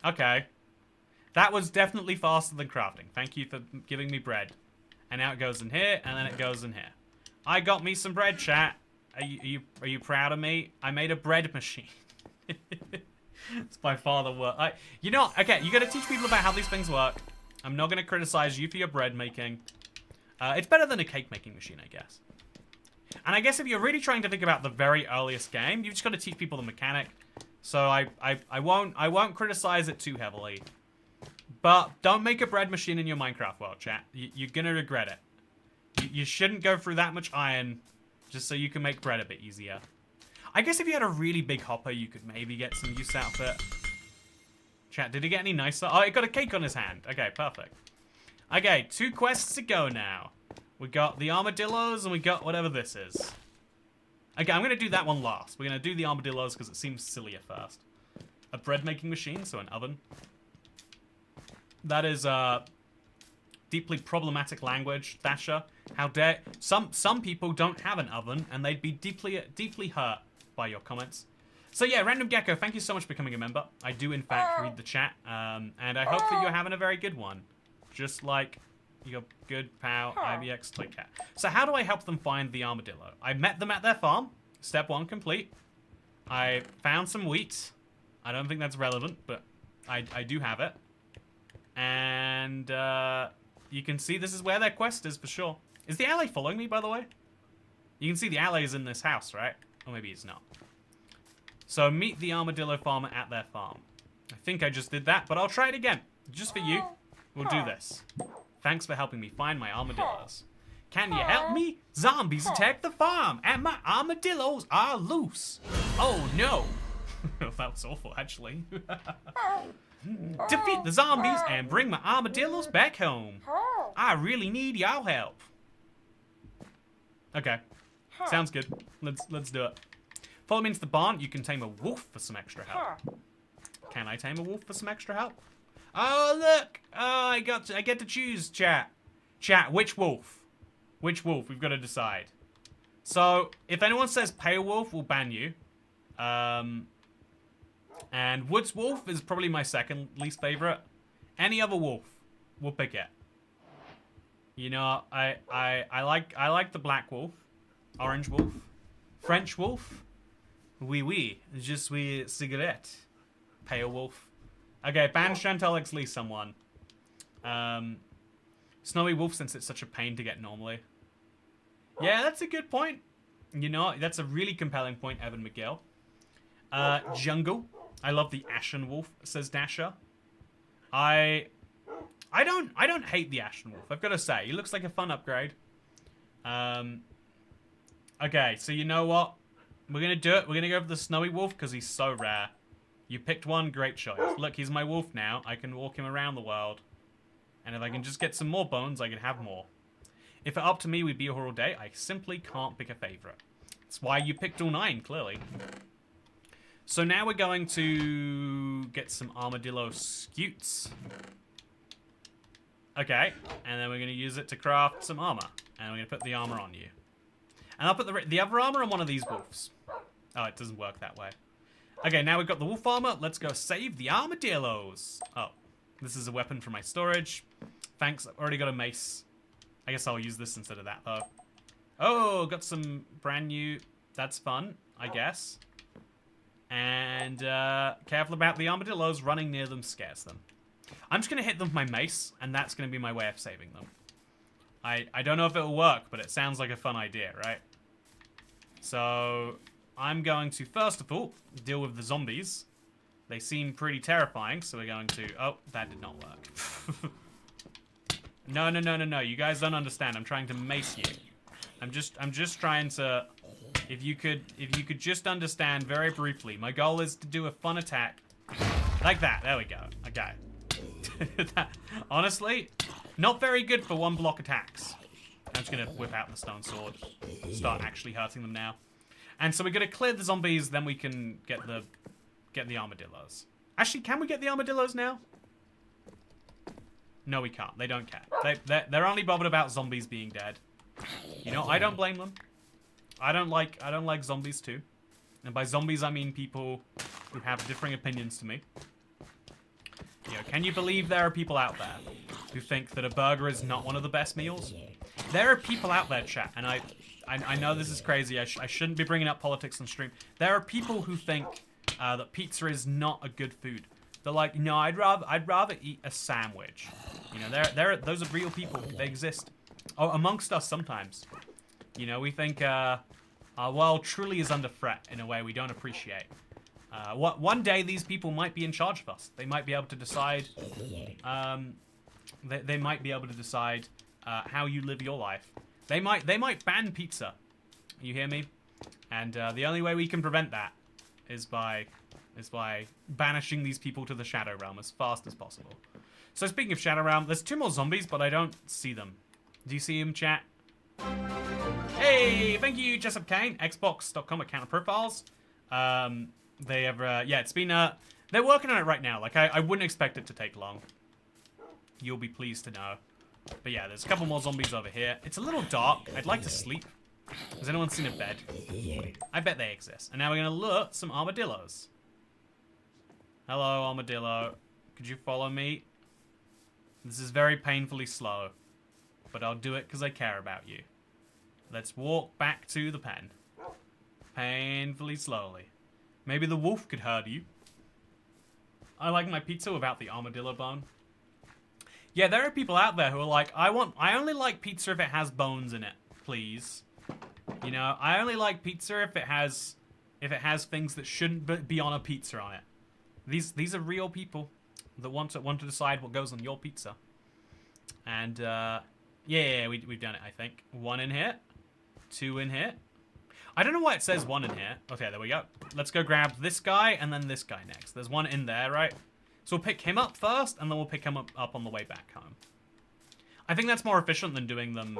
okay. That was definitely faster than crafting. Thank you for giving me bread. And now it goes in here, and then it goes in here. I got me some bread, chat. Are you proud of me? I made a bread machine. It's by far the worst. You know, okay, you gotta teach people about how these things work. I'm not gonna criticize you for your bread making. It's better than a cake making machine, I guess. And I guess if you're really trying to think about the very earliest game, you've just got to teach people the mechanic. So I won't criticize it too heavily. But don't make a bread machine in your Minecraft world, chat. You're gonna regret it. You shouldn't go through that much iron just so you can make bread a bit easier. I guess if you had a really big hopper, you could maybe get some use out of it. Chat, did he get any nicer? Oh, he got a cake on his hand. Okay, perfect. Okay, 2 quests to go now. We got the armadillos and we got whatever this is. Okay, I'm going to do that one last. We're going to do the armadillos because it seems sillier first. A bread making machine, so an oven. That is deeply problematic language, Thatcher. How dare... Some people don't have an oven and they'd be deeply hurt by your comments. So yeah, Random Gecko, thank you so much for becoming a member. I do in fact read the chat, and I hope that you're having a very good one. Just like your good pal, IBX Toycat. So how do I help them find the armadillo? I met them at their farm. Step 1 complete. I found some wheat. I don't think that's relevant, but I do have it. And you can see this is where their quest is for sure. Is the ally following me, by the way? You can see the ally is in this house, right? Or maybe it's not. So meet the armadillo farmer at their farm. I think I just did that, but I'll try it again. Just for you. We'll do this. Thanks for helping me find my armadillos. Can you help me? Zombies attacked the farm, and my armadillos are loose. Oh no. That was awful, actually. Defeat the zombies and bring my armadillos back home. I really need y'all help. Okay. Sounds good. Let's do it. Follow me into the barn. You can tame a wolf for some extra help. Can I tame a wolf for some extra help? Oh, look! Oh, I get to choose, chat. Chat, which wolf? Which wolf? We've got to decide. So, if anyone says pale wolf, we'll ban you. And woods wolf is probably my second least favorite. Any other wolf, we'll pick it. You know, I like the black wolf, orange wolf, French wolf. Oui, oui, je suis cigarette. Pale wolf. Okay, ban Chantal Exley someone. Snowy wolf, since it's such a pain to get normally. Yeah, that's a good point. You know, that's a really compelling point, Evan McGill. Jungle. I love the Ashen wolf, says Dasher. I don't hate the Ashen wolf, I've got to say. He looks like a fun upgrade. Okay, so you know what? We're going to do it. We're going to go for the Snowy wolf because he's so rare. You picked one, great choice. Look, he's my wolf now. I can walk him around the world. And if I can just get some more bones, I can have more. If it up to me, we'd be here all day. I simply can't pick a favorite. That's why you picked all 9, clearly. So now we're going to get some armadillo scutes. Okay, and then we're going to use it to craft some armor. And we're going to put the armor on you. And I'll put the other armor on one of these wolves. Oh, it doesn't work that way. Okay, now we've got the wolf armor. Let's go save the armadillos. Oh, this is a weapon for my storage. Thanks, I've already got a mace. I guess I'll use this instead of that, though. Oh, got some brand new... That's fun, I guess. And careful about the armadillos. Running near them scares them. I'm just going to hit them with my mace, and that's going to be my way of saving them. I don't know if it'll work, but it sounds like a fun idea, right? So, I'm going to, first of all, deal with the zombies. They seem pretty terrifying, so we're going to... Oh, that did not work. No. You guys don't understand. I'm trying to mace you. I'm just trying to... If you could just understand very briefly, my goal is to do a fun attack. Like that. There we go. Okay. Honestly, not very good for one block attacks. I'm just gonna whip out the stone sword. Start actually hurting them now. And so we're gonna clear the zombies, then we can get the armadillos. Actually, can we get the armadillos now? No, we can't. They don't care. They're only bothered about zombies being dead. You know, I don't blame them. I don't like zombies too. And by zombies, I mean people who have differing opinions to me. You know, can you believe there are people out there who think that a burger is not one of the best meals? There are people out there, chat, and I know this is crazy. I shouldn't be bringing up politics on stream. There are people who think that pizza is not a good food. They're like, no, I'd rather eat a sandwich. You know, those are real people. They exist. Oh, amongst us sometimes. You know, we think our world truly is under threat in a way we don't appreciate. One day these people might be in charge of us. They might be able to decide. They might be able to decide how you live your life. They might ban pizza. You hear me? And the only way we can prevent that is by banishing these people to the Shadow Realm as fast as possible. So speaking of Shadow Realm, there's 2 more zombies, but I don't see them. Do you see them, chat? Hey, thank you, Jessup Kane. Xbox.com account profiles. They have, yeah, it's been, they're working on it right now. Like, I wouldn't expect it to take long. You'll be pleased to know. But yeah, there's a couple more zombies over here. It's a little dark. I'd like to sleep. Has anyone seen a bed? I bet they exist. And now we're going to lure some armadillos. Hello, armadillo. Could you follow me? This is very painfully slow. But I'll do it because I care about you. Let's walk back to the pen. Painfully slowly. Maybe the wolf could herd you. I like my pizza without the armadillo bone. Yeah, there are people out there who are like, I only like pizza if it has bones in it, please. You know, I only like pizza if it has things that shouldn't be on a pizza on it. These are real people that want to decide what goes on your pizza. And yeah, we've done it, I think. 1 in here, 2 in here. I don't know why it says 1 in here. Okay, there we go. Let's go grab this guy and then this guy next. There's 1 in there, right? So we'll pick him up first, and then we'll pick him up on the way back home. I think that's more efficient than doing them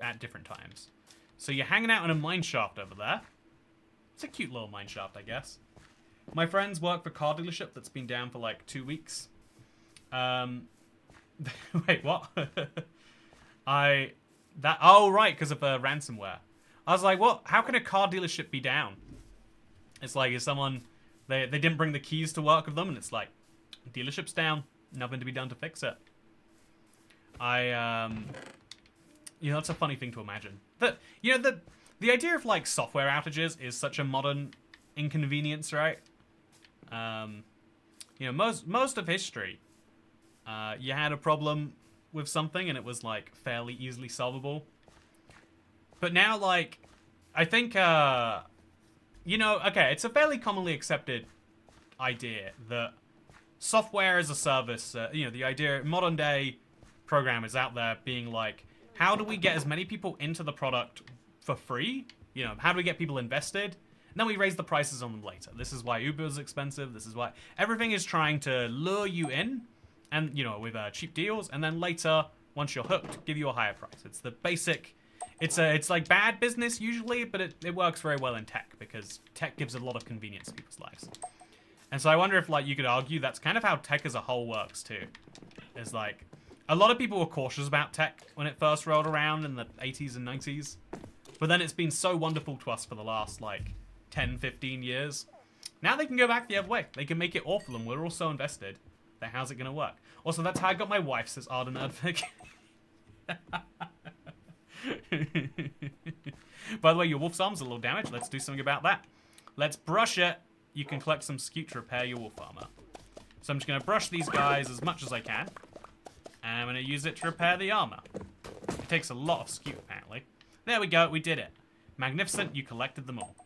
at different times. So you're hanging out in a mine shaft over there. It's a cute little mine shaft, I guess. My friends work for a car dealership that's been down for like 2 weeks. Wait, what? Oh, right, because of ransomware. I was like, what? How can a car dealership be down? It's like, is someone... They didn't bring the keys to work with them, and it's like, dealership's down. Nothing to be done to fix it. You know, that's a funny thing to imagine. The idea of, like, software outages is such a modern inconvenience, right? You know, most of history, you had a problem with something, and it was, like, fairly easily solvable. But now, like, I think, you know, okay, it's a fairly commonly accepted idea that software as a service, you know, the idea, modern day programmers out there being like, how do we get as many people into the product for free? You know, how do we get people invested? And then we raise the prices on them later. This is why Uber is expensive. This is why everything is trying to lure you in, and, you know, with cheap deals, and then later, once you're hooked, give you a higher price. It's the basic... It's like bad business usually, but it works very well in tech because tech gives a lot of convenience to people's lives. And so I wonder if, like, you could argue that's kind of how tech as a whole works too. It's like, a lot of people were cautious about tech when it first rolled around in the 80s and 90s. But then it's been so wonderful to us for the last, like, 10, 15 years. Now they can go back the other way. They can make it awful and we're all so invested. Then how's it going to work? Also, that's how I got my wife, says Arden Erdvig. By the way, your wolf's arm's a little damaged. Let's do something about that. Let's brush it. You can collect some scute to repair your wolf armor. So I'm just going to brush these guys as much as I can. And I'm going to use it to repair the armor. It takes a lot of scute, apparently. There we go. We did it. Magnificent. You collected them all.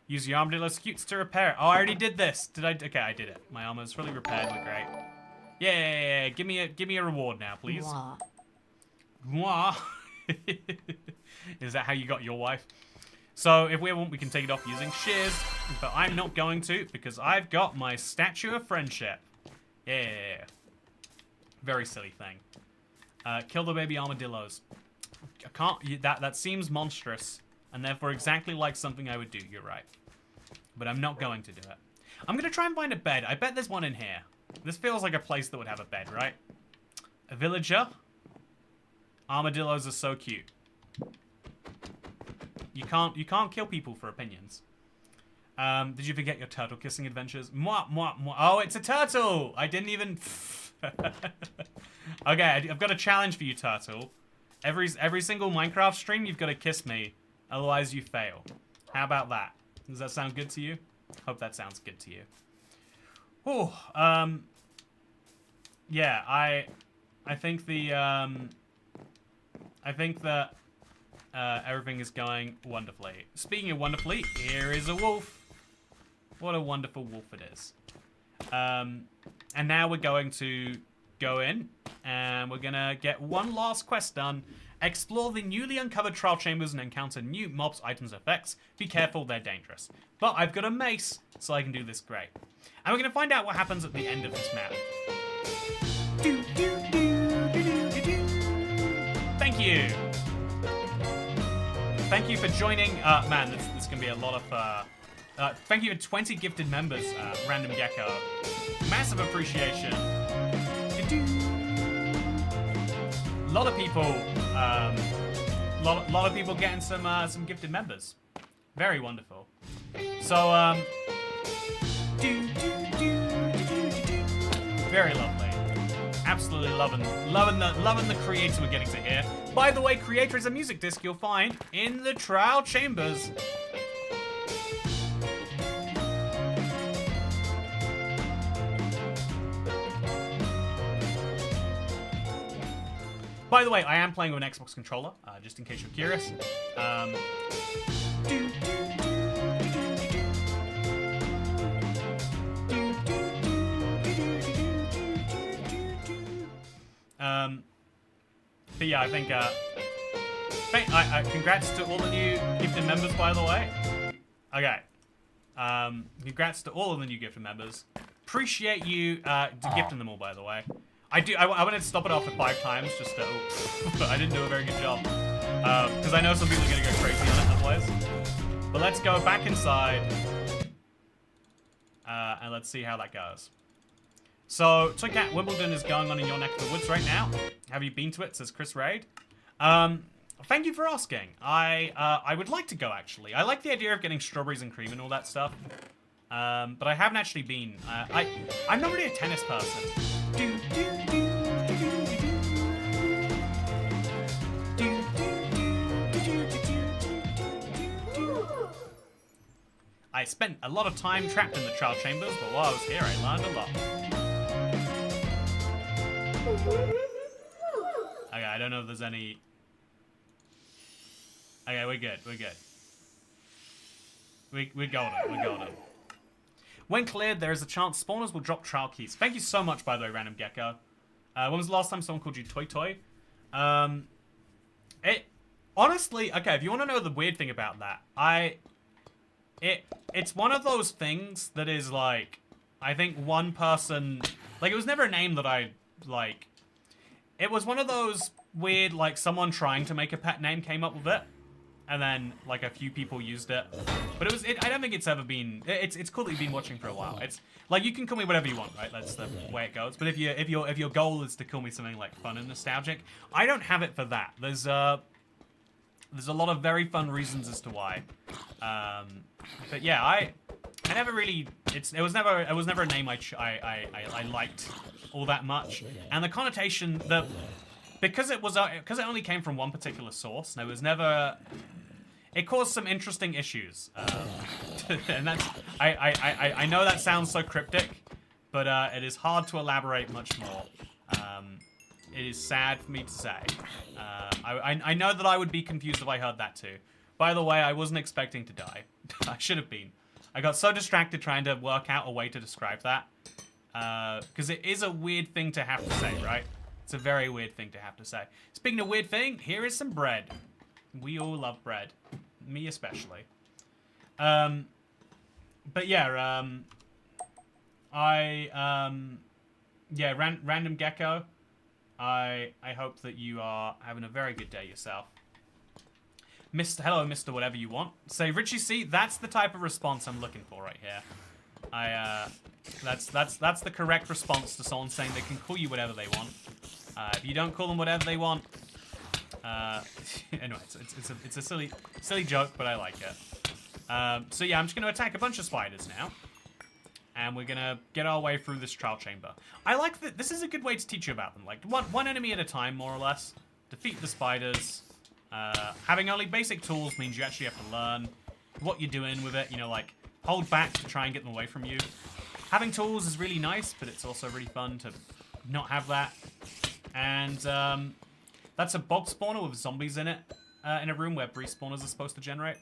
Use your armadillo scutes to repair it. Oh, I already did this. Did I? Okay, I did it. My armor's fully repaired. We're great. Yeah. Give me a reward now, please. Mwah. Mwah. Is that how you got your wife? So if we want, we can take it off using shears, but I'm not going to because I've got my statue of friendship. Yeah. Very silly thing. Kill the baby armadillos. I can't. That seems monstrous, and therefore exactly like something I would do. You're right, but I'm not going to do it. I'm gonna try and find a bed. I bet there's one in here. This feels like a place that would have a bed, right? A villager. Armadillos are so cute. You can't kill people for opinions. Did you forget your turtle kissing adventures? Mwah, mwah, mwah. Oh, it's a turtle! I didn't even... Okay, I've got a challenge for you, turtle. Every single Minecraft stream, you've got to kiss me. Otherwise, you fail. How about that? Does that sound good to you? Hope that sounds good to you. Oh, yeah, I think the, I think that everything is going wonderfully. Speaking of wonderfully, here is a wolf. What a wonderful wolf it is. And now we're going to go in, and we're going to get one last quest done. Explore the newly uncovered trial chambers and encounter new mobs, items, effects. Be careful, they're dangerous. But I've got a mace, so I can do this great. And we're going to find out what happens at the end of this map. Thank you. Thank you for joining. Man, this is going to be a lot of... thank you for 20 gifted members, Random Gecko. Massive appreciation. A lot of people, lot of people getting some gifted members. Very wonderful. So, very lovely. Absolutely loving the creator we're getting to hear. By the way, Creator is a music disc you'll find in the trial chambers. By the way, I am playing with an Xbox controller, just in case you're curious. But yeah, I think, congrats to all the new gifted members, by the way. Okay. Congrats to all of the new gifted members. Appreciate you gifting them all, by the way. I wanted to stop it off at 5 times, just to, but I didn't do a very good job. Because I know some people are going to go crazy on it otherwise. But let's go back inside. And let's see how that goes. So, Toy Cat, Wimbledon is going on in your neck of the woods right now. Have you been to it? Says Chris Raid. Thank you for asking. I would like to go, actually. I like the idea of getting strawberries and cream and all that stuff. But I haven't actually been. I'm not really a tennis person. I spent a lot of time trapped in the trial chambers, but while I was here, I learned a lot. Okay, I don't know if there's any... Okay, we're good, we're good. We're golden, we're golden. When cleared, there is a chance spawners will drop trial keys. Thank you so much, by the way, Random Gecko. When was the last time someone called you Toy Toy? Honestly, okay, if you want to know the weird thing about that, it's one of those things that is like, I think one person, like it was never a name that I, like, it was one of those weird, like someone trying to make a pet name came up with it. And then, like, a few people used it. But I don't think it's ever been... It's cool that you've been watching for a while. It's, like, you can call me whatever you want, right? That's the way it goes. But if your goal is to call me something, like, fun and nostalgic, I don't have it for that. There's a lot of very fun reasons as to why. But yeah, I never really... It was never a name I liked all that much. And the connotation... Because it only came from one particular source, and it was never... It caused some interesting issues. And that's... I know that sounds so cryptic, but it is hard to elaborate much more. It is sad for me to say. I know that I would be confused if I heard that too. By the way, I wasn't expecting to die. I should have been. I got so distracted trying to work out a way to describe that. Because it is a weird thing to have to say, right? It's a very weird thing to have to say. Speaking of weird thing, here is some bread. We all love bread. Me especially. But yeah, yeah, Random Gecko, I hope that you are having a very good day yourself. Hello, Mr. Whatever you want. Say, Richie C, that's the type of response I'm looking for right here. That's the correct response to someone saying they can call you whatever they want. If you don't call them whatever they want, anyway, it's a silly joke, but I like it. So yeah, I'm just going to attack a bunch of spiders now, and we're going to get our way through this trial chamber. I like that. This is a good way to teach you about them. Like one enemy at a time, more or less. Defeat the spiders. Having only basic tools means you actually have to learn what you're doing with it. You know, like hold back to try and get them away from you. Having tools is really nice, but it's also really fun to not have that. And that's a bog spawner with zombies in it, in a room where breeze spawners are supposed to generate.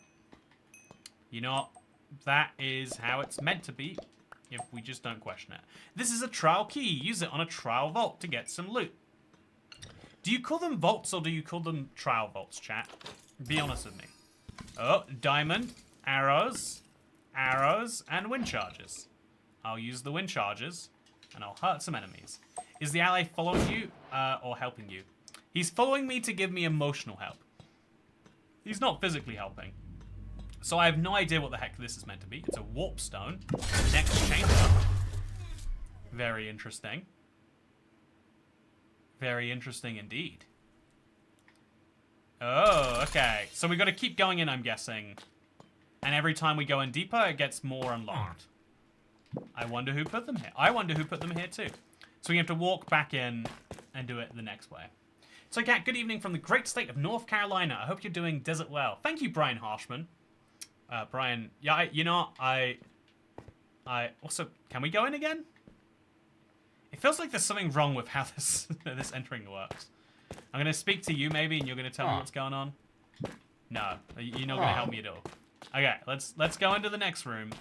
You know, that is how it's meant to be, if we just don't question it. This is a trial key. Use it on a trial vault to get some loot. Do you call them vaults or do you call them trial vaults, chat? Be honest with me. Oh, diamond, arrows, and wind charges. I'll use the wind charges, and I'll hurt some enemies. Is the ally following you, or helping you? He's following me to give me emotional help. He's not physically helping. So I have no idea what the heck this is meant to be. It's a warp stone. Next chamber. Very interesting. Very interesting indeed. Oh, okay. So we got to keep going in, I'm guessing. And every time we go in deeper, it gets more unlocked. I wonder who put them here. I wonder who put them here too. So we have to walk back in and do it the next way. So, Kat, good evening from the great state of North Carolina. I hope you're doing desert well. Thank you, Brian Harshman. Brian, yeah, you know, I also, can we go in again? It feels like there's something wrong with how this entering works. I'm going to speak to you maybe, and you're going to tell me what's going on. No, you're not going to help me at all. Okay, let's go into the next room.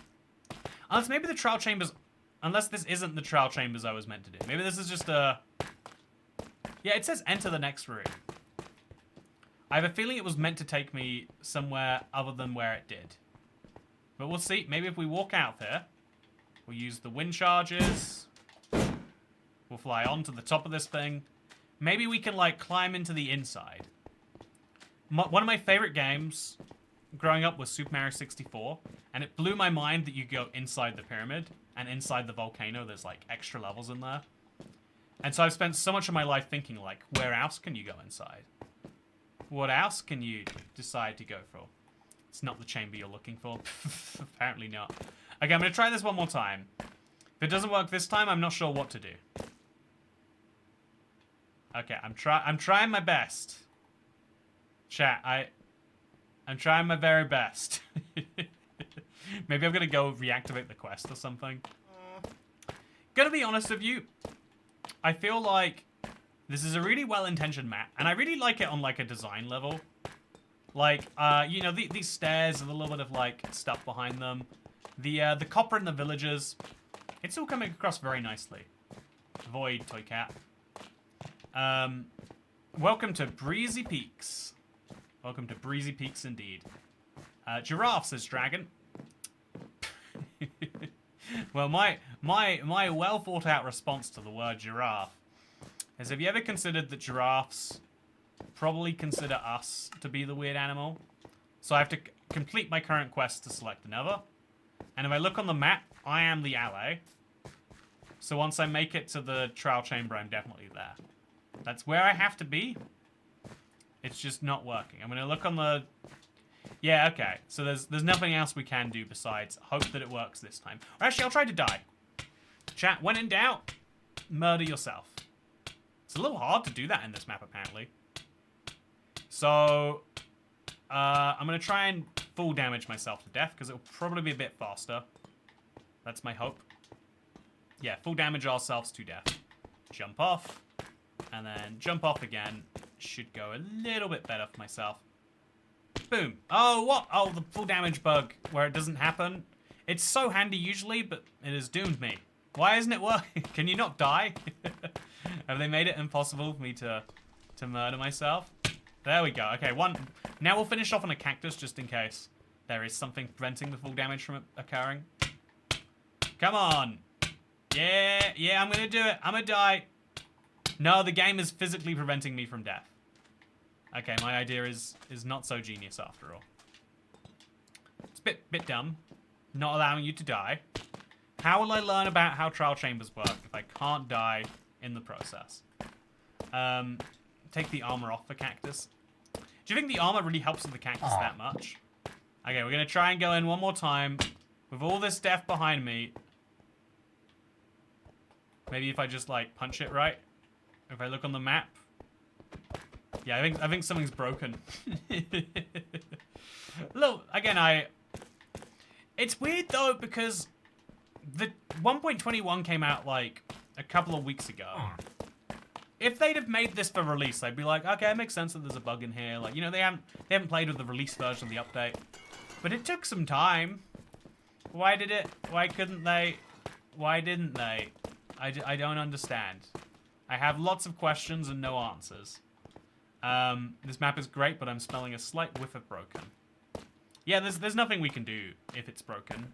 Unless maybe the trial chambers... Unless this isn't the trial chambers I was meant to do. Maybe this is just a... Yeah, it says enter the next room. I have a feeling it was meant to take me somewhere other than where it did. But we'll see. Maybe if we walk out there, we'll use the wind charges. We'll fly onto the top of this thing. Maybe we can, like, climb into the inside. One of my favorite games growing up was Super Mario 64. And it blew my mind that you go inside the pyramid. And inside the volcano, there's like extra levels in there. And so I've spent so much of my life thinking, like, where else can you go inside? What else can you decide to go for? It's not the chamber you're looking for. Apparently not. Okay, I'm going to try this one more time. If it doesn't work this time, I'm not sure what to do. Okay, I'm trying my best. Chat, I'm trying my very best. Maybe I'm going to go reactivate the quest or something. Gonna be honest with you, I feel like this is a really well-intentioned map, and I really like it on, like, a design level. Like, you know, these stairs with a little bit of, like, stuff behind them. The copper in the villagers. It's all coming across very nicely. Void, Toy Cat. Welcome to Breezy Peaks. Welcome to Breezy Peaks, indeed. Giraffe, says Dragon. Well, my well-thought-out response to the word giraffe is, have you ever considered that giraffes probably consider us to be the weird animal? So I have to complete my current quest to select another. And if I look on the map, I am the ally. So once I make it to the trial chamber, I'm definitely there. That's where I have to be. It's just not working. I'm going to look on the... Yeah, okay. So there's nothing else we can do besides hope that it works this time. Or actually, I'll try to die. Chat, when in doubt, murder yourself. It's a little hard to do that in this map, apparently. So, I'm going to try and full damage myself to death, because it'll probably be a bit faster. That's my hope. Yeah, full damage ourselves to death. Jump off. And then jump off again. Should go a little bit better for myself. Boom. Oh, what? Oh, the full damage bug where it doesn't happen. It's so handy usually, but it has doomed me. Why isn't it working? Can you not die? Have they made it impossible for me to murder myself? There we go. Okay, one. Now we'll finish off on a cactus just in case there is something preventing the full damage from occurring. Come on. Yeah, I'm gonna do it. I'm gonna die. No, the game is physically preventing me from death. Okay, my idea is not so genius after all. It's a bit dumb, not allowing you to die. How will I learn about how trial chambers work if I can't die in the process? Take the armor off the cactus. Do you think the armor really helps with the cactus that much? Okay, we're gonna try and go in one more time with all this death behind me. Maybe if I just like punch it right. If I look on the map. Yeah, I think something's broken. Look, again, it's weird though because the 1.21 came out like a couple of weeks ago. If they'd have made this for release, I'd be like, okay, it makes sense that there's a bug in here. Like, you know, they haven't played with the release version of the update. But it took some time. Why couldn't they? Why didn't they? I don't understand. I have lots of questions and no answers. This map is great, but I'm smelling a slight whiff of broken. Yeah, there's nothing we can do if it's broken.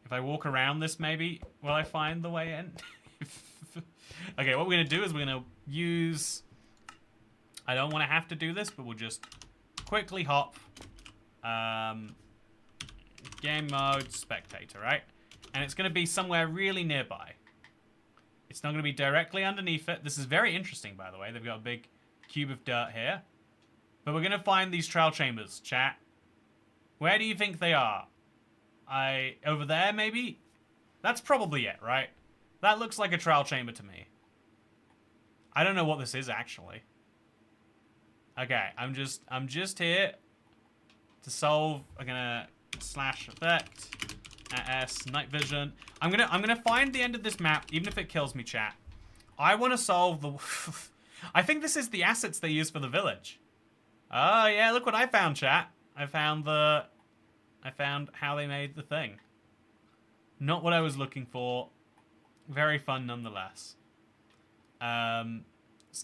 If I walk around this, maybe, will I find the way in? Okay, what we're going to do is we're going to use... I don't want to have to do this, but we'll just quickly hop. Game mode, spectator, right? And it's going to be somewhere really nearby. It's not going to be directly underneath it. This is very interesting, by the way. They've got a big cube of dirt here. But we're going to find these trial chambers, chat. Where do you think they are? Over there, maybe? That's probably it, right? That looks like a trial chamber to me. I don't know what this is, actually. Okay, I'm just here to solve... I'm gonna slash effect... S, night vision. I'm gonna find the end of this map, even if it kills me, chat. I want to solve the... I think this is the assets they use for the village. Oh, yeah, look what I found, chat. I found how they made the thing. Not what I was looking for. Very fun, nonetheless. So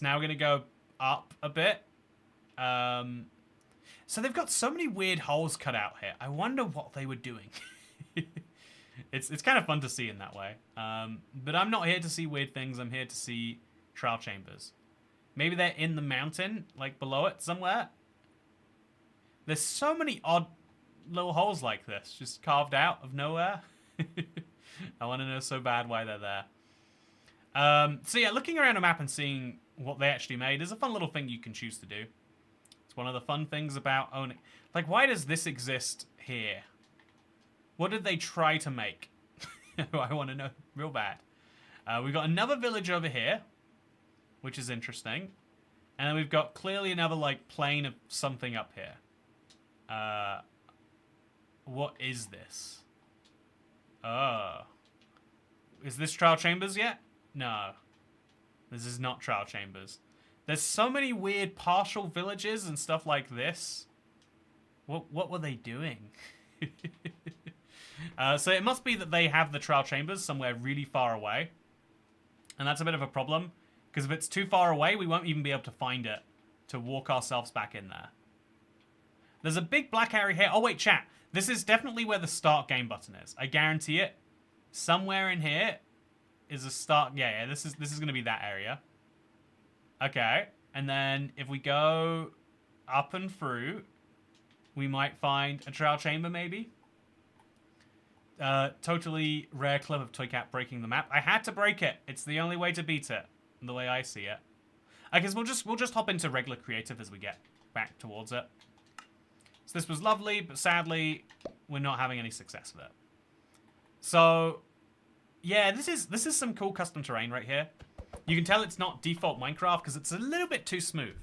now we're gonna go up a bit. So they've got so many weird holes cut out here. I wonder what they were doing. It's kind of fun to see in that way. But I'm not here to see weird things. I'm here to see trial chambers. Maybe they're in the mountain, like below it somewhere. There's so many odd little holes like this, just carved out of nowhere. I want to know so bad why they're there. So yeah, looking around a map and seeing what they actually made is a fun little thing you can choose to do. It's one of the fun things about owning... Like, why does this exist here? What did they try to make? I want to know real bad. We've got another village over here, which is interesting. And then we've got clearly another, like, plane of something up here. What is this? Oh. Is this Trial Chambers yet? No. This is not Trial Chambers. There's so many weird partial villages and stuff like this. What were they doing? So it must be that they have the Trial Chambers somewhere really far away. And that's a bit of a problem. Because if it's too far away, we won't even be able to find it to walk ourselves back in there. There's a big black area here. Oh, wait, chat. This is definitely where the start game button is. I guarantee it. Somewhere in here is a start... Yeah, this is going to be that area. Okay. And then if we go up and through, we might find a Trial Chamber, maybe. Totally rare clip of Toycat breaking the map. I had to break it. It's the only way to beat it, the way I see it. I guess we'll just hop into regular creative as we get back towards it. So this was lovely, but sadly, we're not having any success with it. So, yeah, this is some cool custom terrain right here. You can tell it's not default Minecraft because it's a little bit too smooth.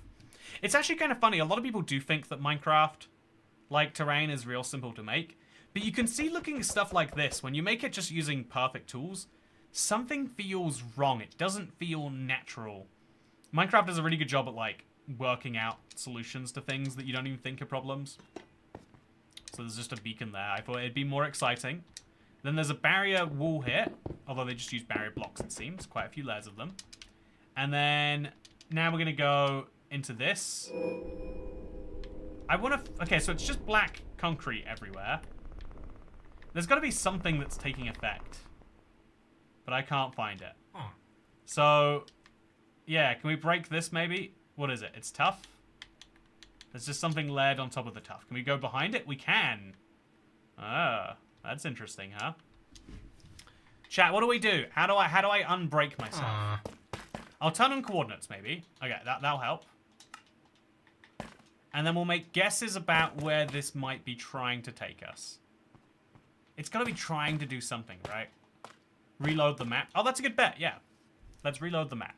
It's actually kind of funny. A lot of people do think that Minecraft, like terrain, is real simple to make. But you can see looking at stuff like this, when you make it just using perfect tools, something feels wrong. It doesn't feel natural. Minecraft does a really good job at, like, working out solutions to things that you don't even think are problems. So there's just a beacon there. I thought it'd be more exciting. Then there's a barrier wall here, although they just use barrier blocks, it seems. Quite a few layers of them. And then now we're going to go into this. I want to... Okay, so it's just black concrete everywhere. There's got to be something that's taking effect. But I can't find it. Huh. So, yeah, can we break this maybe? What is it? It's tough? There's just something layered on top of the tough. Can we go behind it? We can. Ah, that's interesting, huh? Chat, what do we do? How do I unbreak myself? I'll turn on coordinates, maybe. Okay, that'll help. And then we'll make guesses about where this might be trying to take us. It's got to be trying to do something, right? Reload the map. Oh, that's a good bet, yeah. Let's reload the map.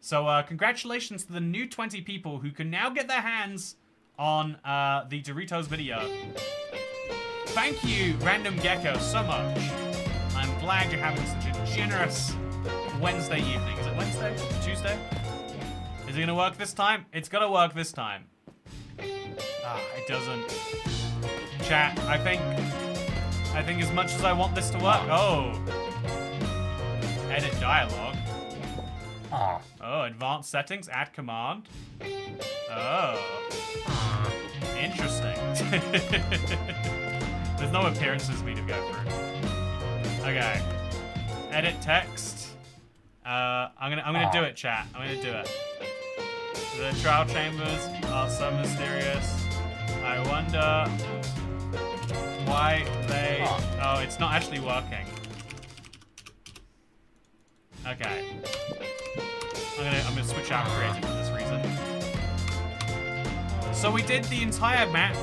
So, congratulations to the new 20 people who can now get their hands on the Doritos video. Thank you, Random Gecko, so much. I'm glad you're having such a generous Wednesday evening. Is it Wednesday? Tuesday? Is it going to work this time? It's going to work this time. Ah, it doesn't. Chat, I think as much as I want this to work... Oh. Edit dialogue. Oh, advanced settings, add command. Oh. Interesting. There's no appearances for me to go through. Okay. Edit text. I'm gonna do it, chat. I'm gonna do it. The trial chambers are so mysterious. I wonder why they... Oh, it's not actually working. Okay. I'm gonna switch out creative for this reason. So we did the entire map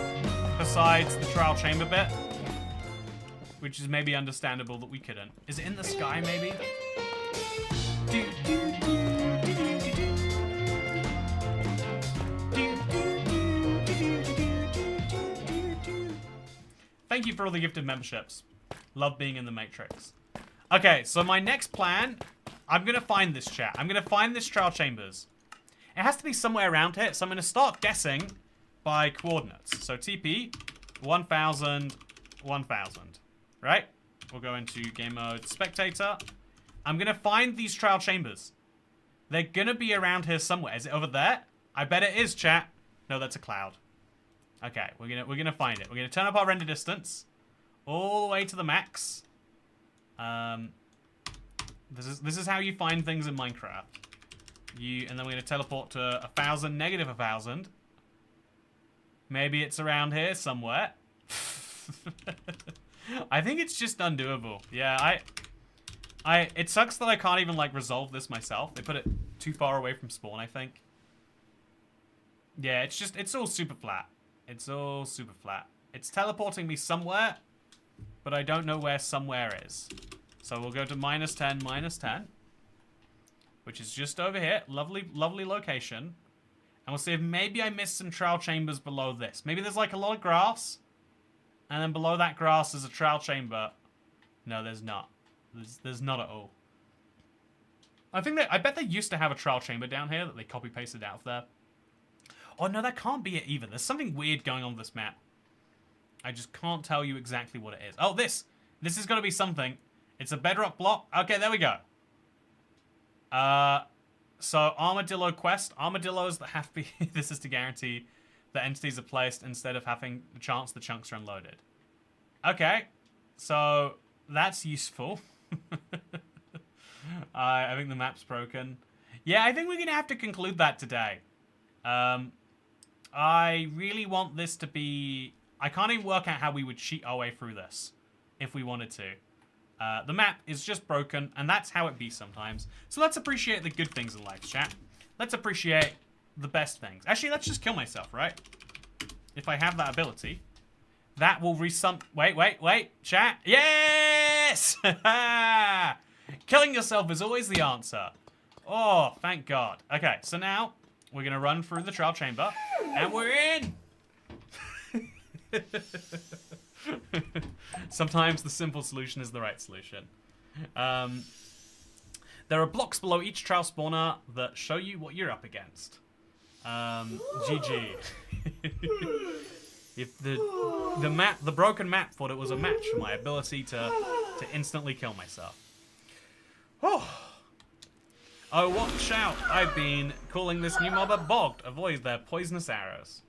besides the trial chamber bit, which is maybe understandable that we couldn't. Is it in the sky maybe? Thank you for all the gifted memberships. Love being in the Matrix. Okay, so my next plan, I'm going to find this chat. I'm going to find this trial chambers. It has to be somewhere around here, so I'm going to start guessing by coordinates. So TP, 1000, 1000, right? We'll go into game mode spectator. I'm going to find these trial chambers. They're going to be around here somewhere. Is it over there? I bet it is, chat. No, that's a cloud. Okay, we're gonna find it. We're gonna turn up our render distance all the way to the max. This is how you find things in Minecraft. And then we're gonna teleport to 1000, -1000. Maybe it's around here somewhere. I think it's just undoable. Yeah, it sucks that I can't even, like, resolve this myself. They put it too far away from spawn, I think. Yeah, it's all super flat. It's all super flat. It's teleporting me somewhere, but I don't know where somewhere is. So we'll go to -10, -10, which is just over here. Lovely, lovely location. And we'll see if maybe I missed some trial chambers below this. Maybe there's, like, a lot of grass, and then below that grass is a trial chamber. No, there's not. There's not at all. I bet they used to have a trial chamber down here that they copy-pasted out of there. Oh, no, that can't be it either. There's something weird going on with this map. I just can't tell you exactly what it is. Oh, this. This is going to be something. It's a bedrock block. Okay, there we go. So, Armadillo quest. Armadillos that have to be... This is to guarantee that entities are placed instead of having the chance the chunks are unloaded. Okay. So, that's useful. I think the map's broken. Yeah, I think we're going to have to conclude that today. I really want this to be... I can't even work out how we would cheat our way through this if we wanted to. The map is just broken, and that's how it be sometimes. So let's appreciate the good things in life, chat. Let's appreciate the best things. Actually, let's just kill myself, right? If I have that ability. That will Wait, chat. Yes! Killing yourself is always the answer. Oh, thank God. Okay, so now we're going to run through the trial chamber, and we're in! Sometimes the simple solution is the right solution. There are blocks below each trial spawner that show you what you're up against. GG. If the broken map thought it was a match for my ability to instantly kill myself. Oh, watch out! I've been calling this new mobber bogged. Avoid their poisonous arrows.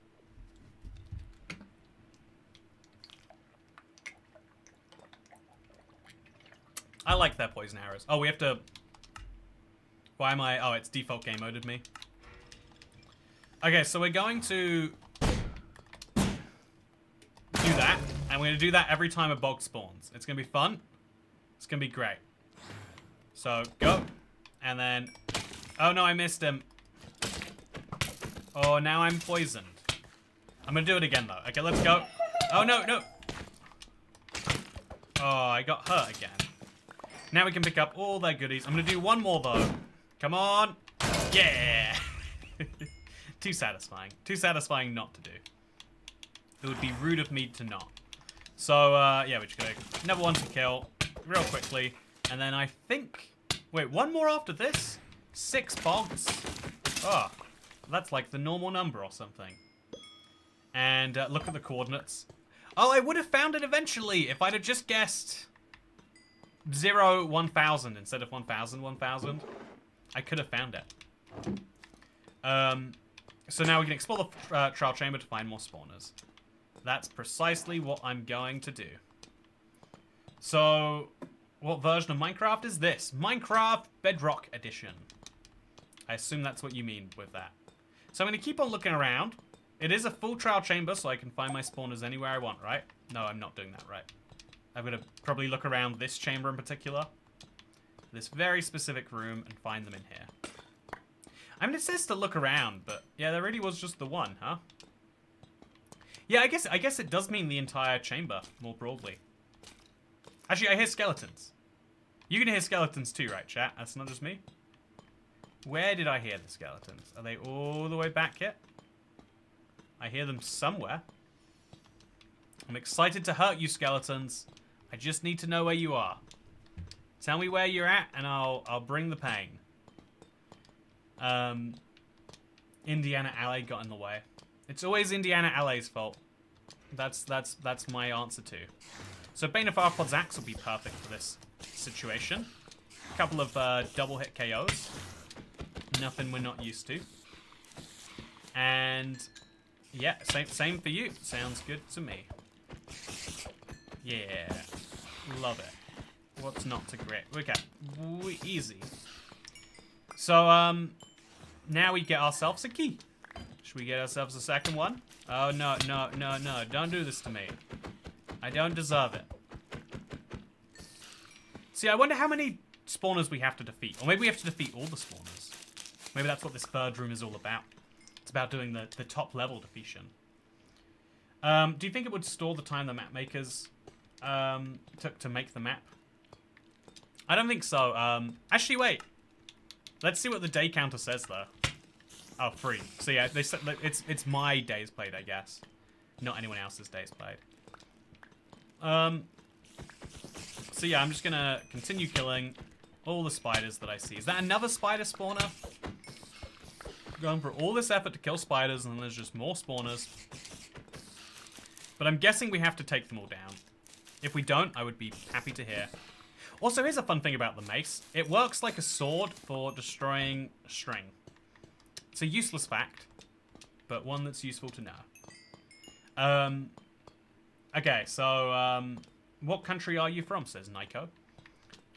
I like their poison arrows. Oh, we have to... Why am I... Oh, it's default game moded me. Okay, so we're going to... do that. And we're going to do that every time a bog spawns. It's going to be fun. It's going to be great. So, go. And then... Oh, no, I missed him. Oh, now I'm poisoned. I'm going to do it again, though. Okay, let's go. Oh, no, no. Oh, I got hurt again. Now we can pick up all their goodies. I'm going to do one more, though. Come on. Yeah. Too satisfying. Too satisfying not to do. It would be rude of me to not. So, yeah, we're just going to another one to kill real quickly. And then I think... Wait, one more after this? 6 bogs. Oh, that's like the normal number or something. And look at the coordinates. Oh, I would have found it eventually if I'd have just guessed 0, 1000 instead of 1000, 1000. I could have found it. So now we can explore the trial chamber to find more spawners. That's precisely what I'm going to do. So, what version of Minecraft is this? Minecraft Bedrock Edition. I assume that's what you mean with that. So I'm going to keep on looking around. It is a full trial chamber, so I can find my spawners anywhere I want, right? No, I'm not doing that right. I'm going to probably look around this chamber in particular. This very specific room, and find them in here. I mean, it says to look around, but yeah, there really was just the one, huh? Yeah, I guess it does mean the entire chamber, more broadly. Actually, I hear skeletons. You can hear skeletons too, right, chat? That's not just me. Where did I hear the skeletons? Are they all the way back yet? I hear them somewhere. I'm excited to hurt you, skeletons. I just need to know where you are. Tell me where you're at, and I'll bring the pain. Indiana Alley got in the way. It's always Indiana Alley's fault. That's my answer too. So Bane of Arthrod's Axe will be perfect for this situation. A couple of double hit KOs. Nothing we're not used to. And yeah, same for you. Sounds good to me. Yeah, love it. What's not to great? Okay, easy. So now we get ourselves a key. Should we get ourselves a second one? Oh no, no, no, no! Don't do this to me. I don't deserve it. See, I wonder how many spawners we have to defeat. Or maybe we have to defeat all the spawners. Maybe that's what this third room is all about. It's about doing the top level defeation. Do you think it would store the time the map makers took to make the map? I don't think so. Actually, wait. Let's see what the day counter says, though. Oh, 3. So yeah, they said it's my days played, I guess. Not anyone else's days played. So yeah, I'm just gonna continue killing all the spiders that I see. Is that another spider spawner? Going for all this effort to kill spiders, and then there's just more spawners. But I'm guessing we have to take them all down. If we don't, I would be happy to hear. Also, here's a fun thing about the mace. It works like a sword for destroying string. It's a useless fact, but one that's useful to know. Okay, so, what country are you from, says Nico.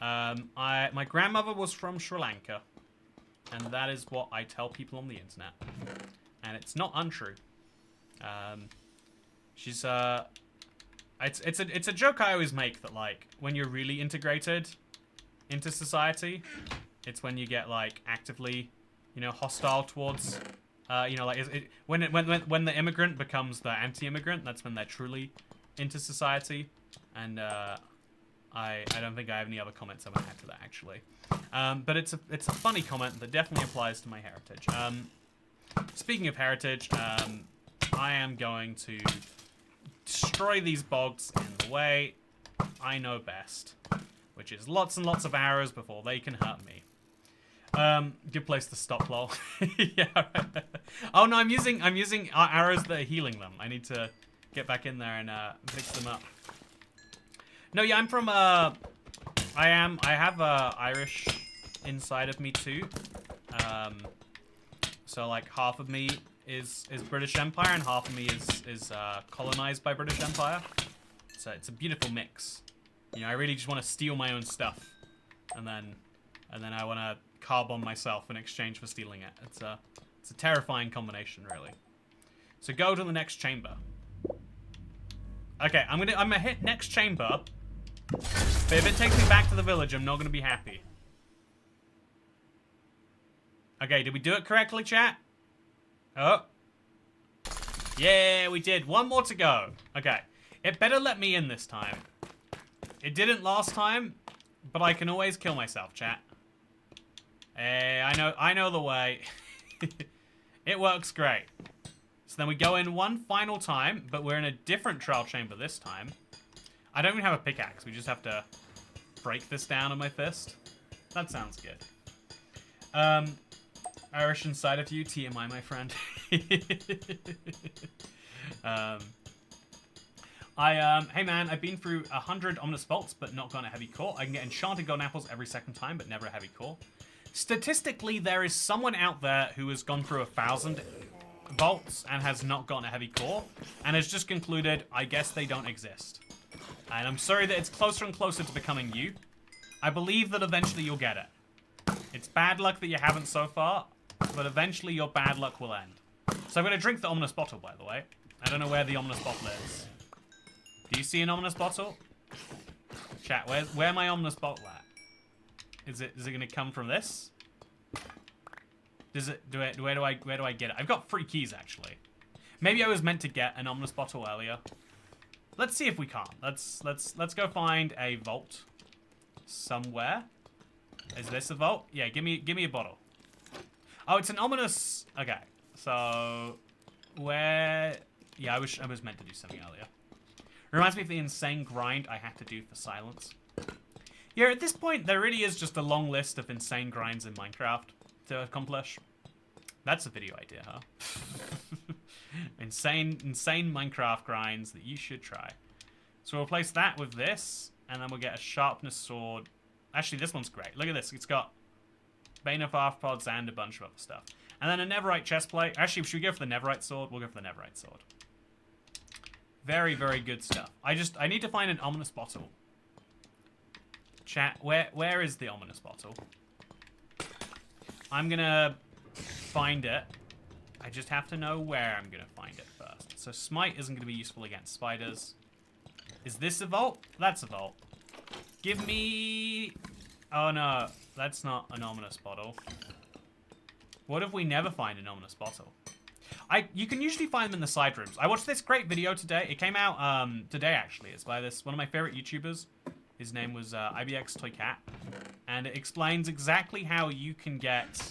My grandmother was from Sri Lanka, and that is what I tell people on the internet. And it's not untrue. She's, it's a joke I always make that, like, when you're really integrated into society, it's when you get, like, actively, you know, hostile towards, you know, like, when the immigrant becomes the anti-immigrant, that's when they're truly into society. And I don't think I have any other comments I want to add to that, actually. But it's a funny comment that definitely applies to my heritage. Speaking of heritage, I am going to destroy these bogs in the way I know best, which is lots and lots of arrows before they can hurt me. Good place to stop, lol. Yeah. Oh no, I'm using arrows that are healing them. I need to get back in there and fix them up. No, yeah, I'm from I have Irish inside of me too. So like half of me is British Empire and half of me is colonized by British Empire. So it's a beautiful mix. You know, I really just want to steal my own stuff, and then I want to carb on myself in exchange for stealing it. It's a terrifying combination, really. So go to the next chamber. Okay, I'm gonna hit next chamber. But if it takes me back to the village, I'm not gonna be happy. Okay, did we do it correctly, chat? Oh. Yeah, we did. One more to go. Okay. It better let me in this time. It didn't last time, but I can always kill myself, chat. Hey, I know the way. It works great. So then we go in one final time, but we're in a different trial chamber this time. I don't even have a pickaxe. We just have to break this down on my fist. That sounds good. Irish inside of you, TMI, my friend. Hey man, I've been through 100 Omnus Bolts, but not gotten a heavy core. I can get enchanted golden apples every second time, but never a heavy core. Statistically, there is someone out there who has gone through 1,000 bolts and has not gotten a heavy core, and has just concluded, I guess they don't exist. And I'm sorry that it's closer and closer to becoming you. I believe that eventually you'll get it. It's bad luck that you haven't so far, but eventually your bad luck will end. So I'm going to drink the ominous bottle, by the way. I don't know where the ominous bottle is. Do you see an ominous bottle? Chat, where my ominous bottle at? Is it going to come from this? Where do I get it? I've got 3 keys, actually. Maybe I was meant to get an ominous bottle earlier. Let's see if we can't. Let's go find a vault somewhere. Is this a vault? Yeah, give me a bottle. Oh, it's an ominous. Okay, so where? Yeah, I was meant to do something earlier. Reminds me of the insane grind I had to do for silence. Yeah, at this point, there really is just a long list of insane grinds in Minecraft to accomplish. That's a video idea, huh? insane Minecraft grinds that you should try. So we'll replace that with this, and then we'll get a sharpness sword. Actually, this one's great. Look at this. It's got Bane of Arthropods and a bunch of other stuff. And then a Netherite chestplate. Actually, should we go for the Netherite sword? We'll go for the Netherite sword. Very, very good stuff. I need to find an ominous bottle. Chat, where is the ominous bottle? I'm gonna find it. I just have to know where I'm gonna find it first. So smite isn't gonna be useful against spiders. Is this a vault? That's a vault. Give me... Oh no, that's not an ominous bottle. What if we never find an ominous bottle? You can usually find them in the side rooms. I watched this great video today. It came out today, actually. It's by one of my favorite YouTubers. His name was IBX Toy Cat. And it explains exactly how you can get...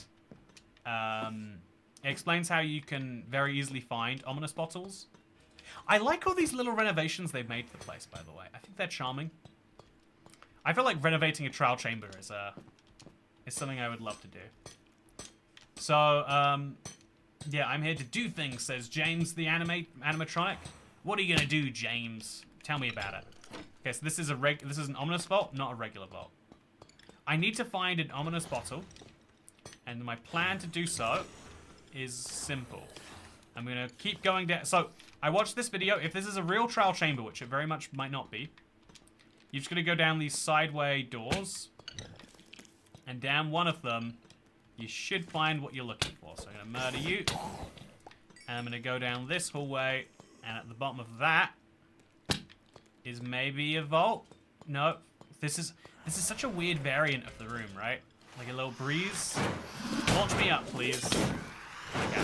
it explains how you can very easily find ominous bottles. I like all these little renovations they've made to the place, by the way. I think they're charming. I feel like renovating a trial chamber is something I would love to do. So, yeah, I'm here to do things, says James the animatronic. What are you gonna do, James? Tell me about it. Okay, so this is an ominous vault, not a regular vault. I need to find an ominous bottle, and my plan to do so is simple. I'm gonna keep going down. So, I watched this video. If this is a real trial chamber, which it very much might not be, you're just gonna go down these sideway doors, and down one of them, you should find what you're looking for. So I'm gonna murder you, and I'm gonna go down this hallway, and at the bottom of that is maybe a vault. No, this is such a weird variant of the room, right? Like a little breeze. Launch me up, please. Okay,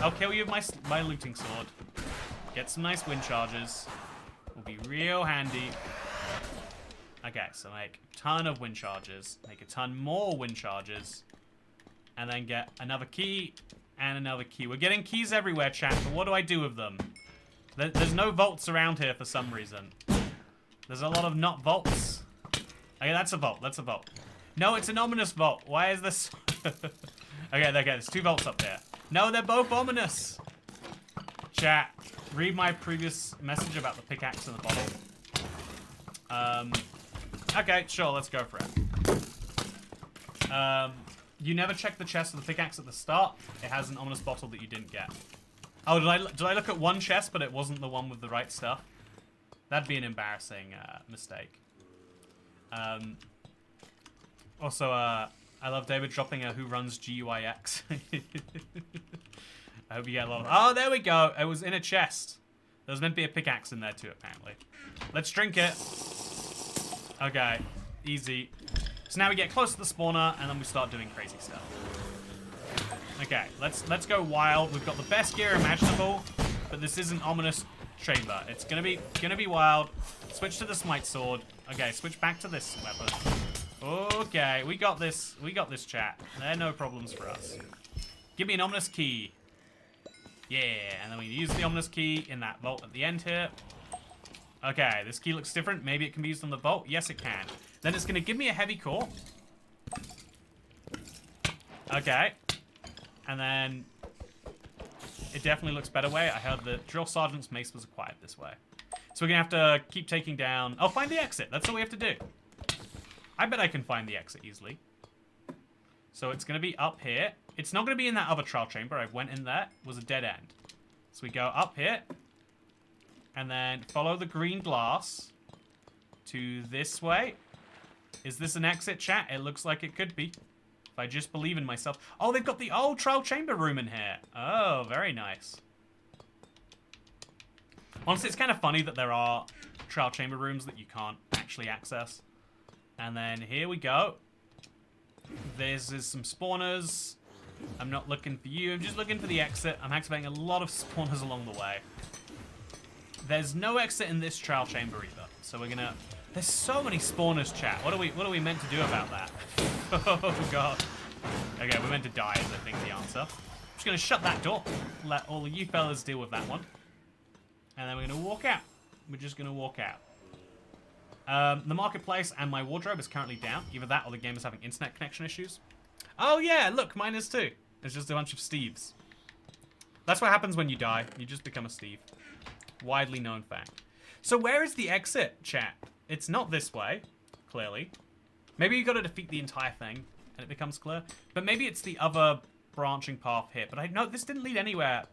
I'll kill you with my looting sword. Get some nice wind charges. Will be real handy. Okay, so make a ton of wind charges. Make a ton more wind charges. And then get another key and another key. We're getting keys everywhere, chat, but what do I do with them? There's no vaults around here for some reason. There's a lot of not vaults. Okay, that's a vault. That's a vault. No, it's an ominous vault. Why is this? Okay, there's 2 vaults up there. No, they're both ominous. Chat, read my previous message about the pickaxe and the bottle. Okay, sure, let's go for it. You never check the chest of the pickaxe at the start. It has an ominous bottle that you didn't get. Oh, did I look at one chest, but it wasn't the one with the right stuff? That'd be an embarrassing mistake. Also, I love David dropping a who runs GUIX. I hope you get a lot of... Oh, there we go. It was in a chest. There was meant to be a pickaxe in there too, apparently. Let's drink it. Okay, easy. So now we get close to the spawner, and then we start doing crazy stuff. Okay, let's go wild. We've got the best gear imaginable, but this is an ominous chamber. It's gonna be wild. Switch to the smite sword. Okay, switch back to this weapon. Okay, we got this. We got this, chat. There are no problems for us. Give me an ominous key. Yeah, and then we use the ominous key in that vault at the end here. Okay, this key looks different. Maybe it can be used on the vault. Yes, it can. Then it's going to give me a heavy core. Okay. And then it definitely looks better way. I heard the drill sergeant's mace was acquired this way. So we're going to have to keep taking down... Oh, find the exit. That's all we have to do. I bet I can find the exit easily. So it's going to be up here. It's not going to be in that other trial chamber. I went in there. It was a dead end. So we go up here. And then follow the green glass to this way. Is this an exit, chat? It looks like it could be. If I just believe in myself. Oh, they've got the old trial chamber room in here. Oh, very nice. Honestly, it's kind of funny that there are trial chamber rooms that you can't actually access. And then here we go. There's some spawners. I'm not looking for you. I'm just looking for the exit. I'm activating a lot of spawners along the way. There's no exit in this trial chamber either. So we're gonna... There's so many spawners, chat. What are we meant to do about that? Oh, God. Okay, we're meant to die is, I think, the answer. I'm just gonna shut that door. Let all of you fellas deal with that one. And then we're gonna walk out. We're just gonna walk out. The marketplace and my wardrobe is currently down. Either that or the game is having internet connection issues. Oh, yeah, look, mine is too. There's just a bunch of Steves. That's what happens when you die. You just become a Steve. Widely known fact. So where is the exit, chat? It's not this way, clearly. Maybe you got to defeat the entire thing and it becomes clear. But maybe it's the other branching path here. But no, this didn't lead anywhere,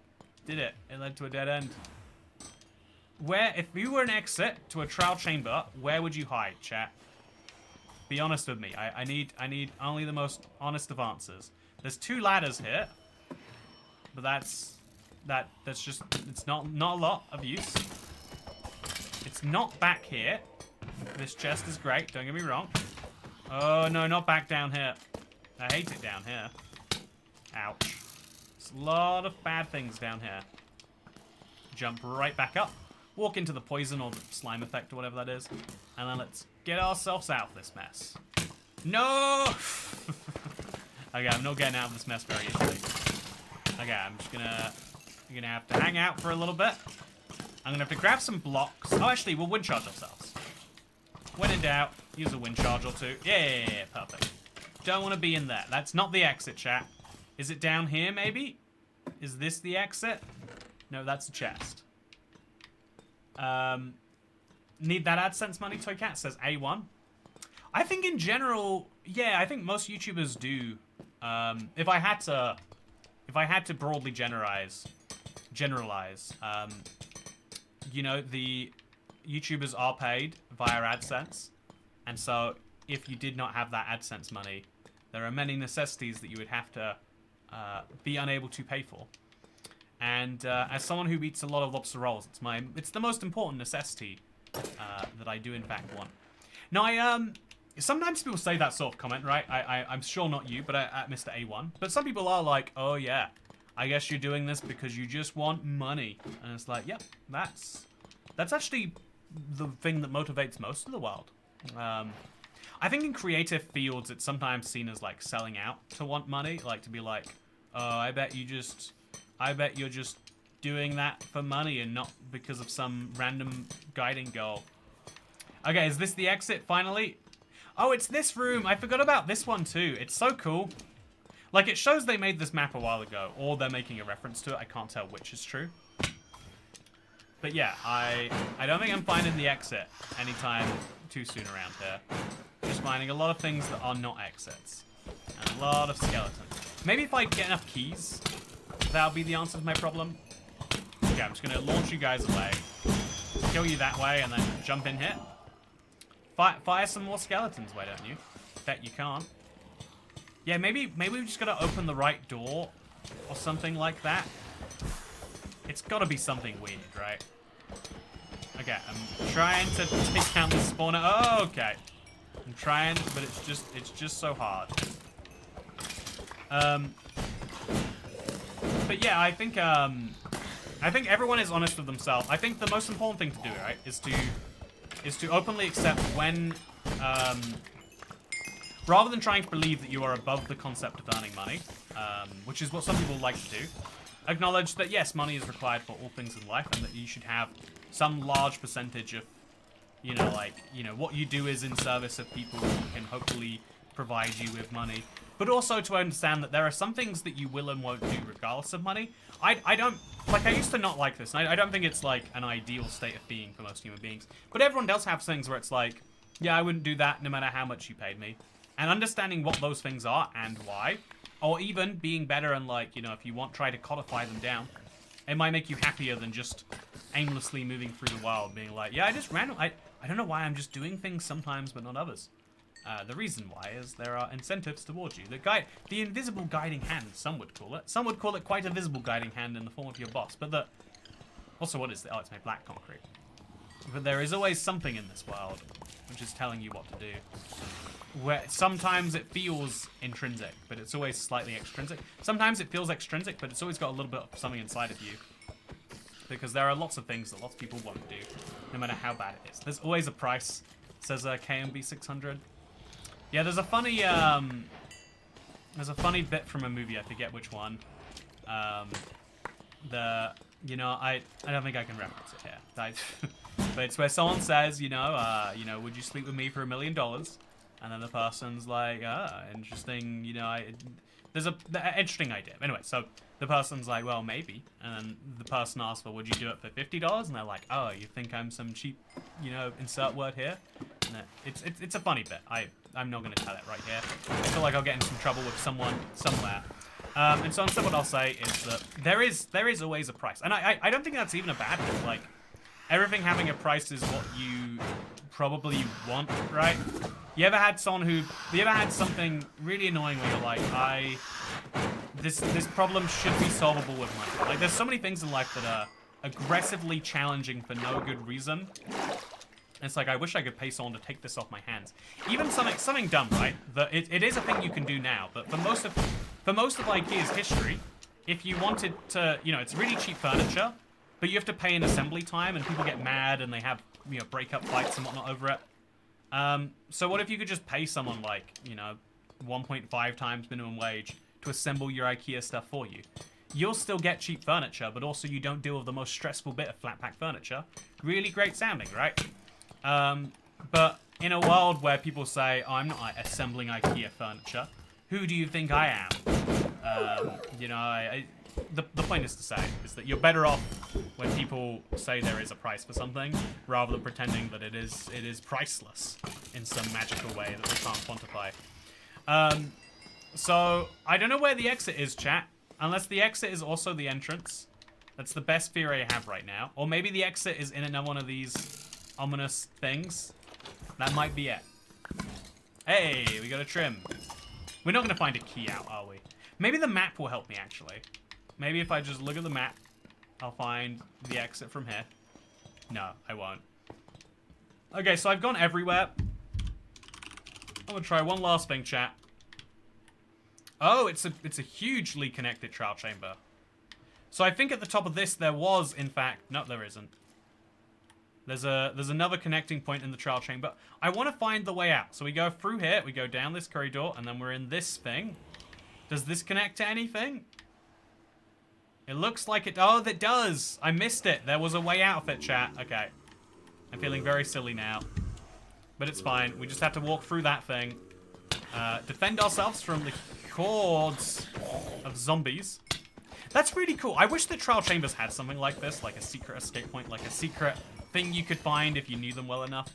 did it? It led to a dead end. Where, if you were an exit to a trial chamber, where would you hide, chat? Be honest with me. I need only the most honest of answers. There's 2 ladders here, but that's just, it's not a lot of use. It's not back here. This chest is great, don't get me wrong. Oh, no, not back down here. I hate it down here. Ouch. There's a lot of bad things down here. Jump right back up. Walk into the poison or the slime effect or whatever that is. And then let's get ourselves out of this mess. No! Okay, I'm not getting out of this mess very easily. Okay, I'm just gonna have to hang out for a little bit. I'm gonna have to grab some blocks. Oh, actually, we'll wind charge ourselves. When in doubt, use a wind charge or two. Yeah, perfect. Don't want to be in there. That's not the exit, chat. Is it down here, maybe? Is this the exit? No, that's a chest. Need that AdSense money? Toy Cat says A1. I think in general, yeah, I think most YouTubers do. If I had to broadly generalize, you know, the YouTubers are paid via AdSense, and so if you did not have that AdSense money, there are many necessities that you would have to be unable to pay for. And as someone who eats a lot of lobster rolls, it's the most important necessity that I do in fact want. Now, sometimes people say that sort of comment, right? I'm sure not you, but Mr. A1. But some people are like, oh yeah, I guess you're doing this because you just want money. And it's like, yep, that's actually the thing that motivates most of the world. I think in creative fields, it's sometimes seen as like selling out to want money, like to be like, oh, I bet you're just doing that for money and not because of some random guiding goal. Okay, is this the exit finally? Oh, it's this room. I forgot about this one too. It's so cool. Like, it shows they made this map a while ago, or they're making a reference to it. I can't tell which is true. But yeah, I don't think I'm finding the exit anytime too soon around here. Just finding a lot of things that are not exits. And a lot of skeletons. Maybe if I get enough keys, that'll be the answer to my problem. Okay, I'm just going to launch you guys away. Kill you that way, and then jump in here. Fire some more skeletons, why don't you? Bet you can't. Yeah, maybe we've just got to open the right door or something like that. It's got to be something weird, right? Okay, I'm trying to take down the spawner. Oh, okay. I'm trying, but it's just so hard. But yeah, I think everyone is honest with themselves. I think the most important thing to do, right, is to openly accept when, rather than trying to believe that you are above the concept of earning money, which is what some people like to do, acknowledge that yes, money is required for all things in life, and that you should have some large percentage of, you know, like, you know, what you do is in service of people who can hopefully provide you with money. But also to understand that there are some things that you will and won't do regardless of money. I don't, like, I used to not like this, and I don't think it's, like, an ideal state of being for most human beings. But everyone does have things where it's like, yeah, I wouldn't do that no matter how much you paid me. And understanding what those things are and why, or even being better and, like, you know, if you want, try to codify them down, it might make you happier than just aimlessly moving through the world, being like, yeah, I don't know why I'm just doing things sometimes but not others. The reason why is there are incentives towards you. The invisible guiding hand, some would call it. Some would call it quite a visible guiding hand in the form of your boss. But also, what is it? Oh, it's made black concrete. But there is always something in this world which is telling you what to do. Where sometimes it feels intrinsic, but it's always slightly extrinsic. Sometimes it feels extrinsic, but it's always got a little bit of something inside of you. Because there are lots of things that lots of people won't do, no matter how bad it is. There's always a price, says KMB 600. Yeah, there's a funny bit from a movie, I forget which one. You know, I don't think I can reference it here. But it's where someone says, you know, would you sleep with me for $1 million? And then the person's like, interesting, you know, there's an interesting idea. Anyway, so the person's like, well, maybe. And then the person asks, well, would you do it for $50? And they're like, oh, you think I'm some cheap, you know, insert word here? And it's a funny bit. I'm not going to tell it right here. I feel like I'll get in some trouble with someone somewhere. And so instead what I'll say is that there is always a price. And I don't think that's even a bad thing. Like, everything having a price is what you probably want, right? You ever had something really annoying where you're like, this problem should be solvable with money. Like, there's so many things in life that are aggressively challenging for no good reason. It's like, I wish I could pay someone to take this off my hands. Even something dumb, right? It is a thing you can do now, but for most of IKEA's history, if you wanted to, you know, it's really cheap furniture, but you have to pay an assembly time, and people get mad, and they have, you know, breakup fights and whatnot over it. So what if you could just pay someone like, you know, 1.5 times minimum wage to assemble your IKEA stuff for you? You'll still get cheap furniture, but also you don't deal with the most stressful bit of flat pack furniture. Really great sounding, right? But in a world where people say, oh, I'm not assembling IKEA furniture, who do you think I am? You know, the point is to say is that you're better off when people say there is a price for something, rather than pretending that it is priceless in some magical way that we can't quantify. So I don't know where the exit is, chat. Unless the exit is also the entrance. That's the best fear I have right now. Or maybe the exit is in another one of these ominous things. That might be it. Hey, we got a trim. We're not going to find a key out, are we? Maybe the map will help me, actually. Maybe if I just look at the map, I'll find the exit from here. No, I won't. Okay, so I've gone everywhere. I'm going to try one last thing, chat. Oh, it's a hugely connected trial chamber. So I think at the top of this there was, in fact... No, there isn't. There's another connecting point in the trial chamber. I want to find the way out. So we go through here, we go down this corridor, and then we're in this thing. Does this connect to anything? It looks like it... Oh, it does! I missed it. There was a way out of it, chat. Okay. I'm feeling very silly now. But it's fine. We just have to walk through that thing. Defend ourselves from the hordes of zombies. That's really cool. I wish the trial chambers had something like this, like a secret escape point, like a secret thing you could find if you knew them well enough.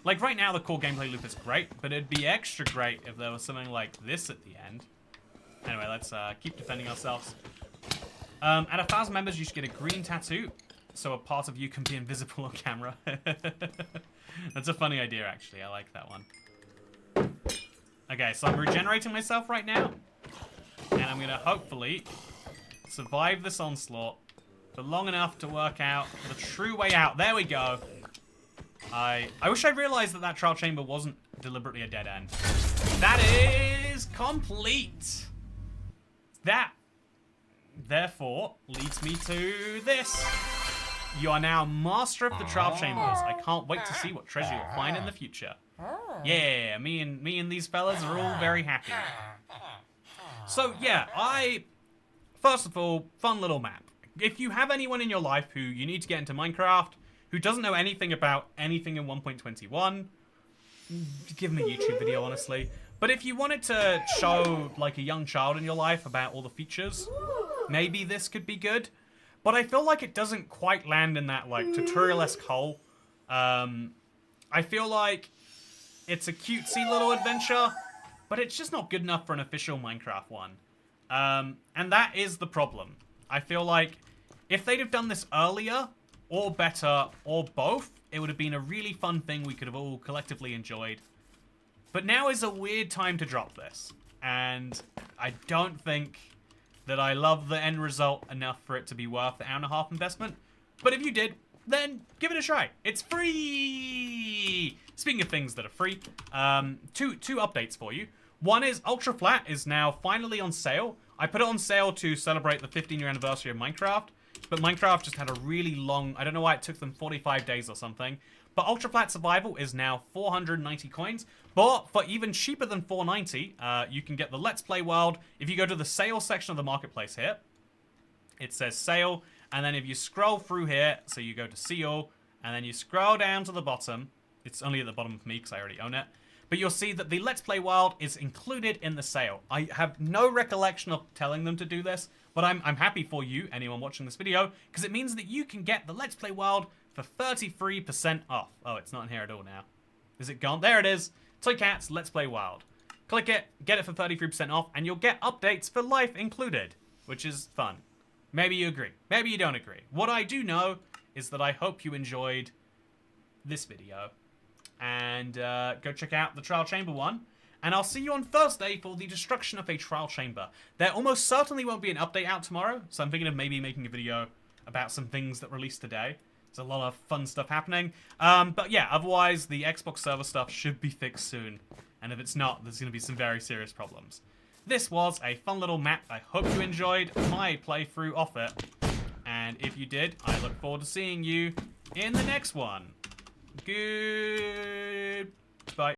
Like right now the core gameplay loop is great, but it'd be extra great if there was something like this at the end. Anyway, let's keep defending ourselves. At 1,000 members you should get a green tattoo, so a part of you can be invisible on camera. That's a funny idea actually, I like that one. Okay, so I'm regenerating myself right now. And I'm going to hopefully survive this onslaught for long enough to work out the true way out. There we go. I wish I'd realized that that trial chamber wasn't deliberately a dead end. That is complete. That, therefore, leads me to this. You are now master of the trial chambers. I can't wait to see what treasure you'll find in the future. Yeah, me and these fellas are all very happy. So yeah, first of all, fun little map. If you have anyone in your life who you need to get into Minecraft, who doesn't know anything about anything in 1.21, give them a YouTube video, honestly. But if you wanted to show like a young child in your life about all the features, maybe this could be good. But I feel like it doesn't quite land in that like tutorial-esque hole. I feel like it's a cutesy little adventure, but it's just not good enough for an official Minecraft one. And that is the problem. I feel like if they'd have done this earlier, or better, or both, it would have been a really fun thing we could have all collectively enjoyed. But now is a weird time to drop this. And I don't think that I love the end result enough for it to be worth the hour-and-a-half investment. But if you did, then give it a try. It's free! Speaking of things that are free, two updates for you. One is Ultra Flat is now finally on sale. I put it on sale to celebrate the 15-year anniversary of Minecraft, but Minecraft just had a really long... I don't know why it took them 45 days or something. But Ultra Flat Survival is now 490 coins. But for even cheaper than 490, you can get the Let's Play World. If you go to the sales section of the marketplace here, it says sale. And then if you scroll through here, so you go to see all, and then you scroll down to the bottom. It's only at the bottom for me because I already own it. But you'll see that the Let's Play World is included in the sale. I have no recollection of telling them to do this, but I'm happy for you, anyone watching this video, because it means that you can get the Let's Play World for 33% off. Oh, it's not in here at all now. Is it gone? There it is. Toy Cats Let's Play World. Click it, get it for 33% off, and you'll get updates for life included, which is fun. Maybe you agree. Maybe you don't agree. What I do know is that I hope you enjoyed this video. And go check out the Trial Chamber one. And I'll see you on Thursday for the destruction of a Trial Chamber. There almost certainly won't be an update out tomorrow, so I'm thinking of maybe making a video about some things that released today. There's a lot of fun stuff happening. But yeah, otherwise, the Xbox server stuff should be fixed soon. And if it's not, there's going to be some very serious problems. This was a fun little map. I hope you enjoyed my playthrough of it. And if you did, I look forward to seeing you in the next one. Good.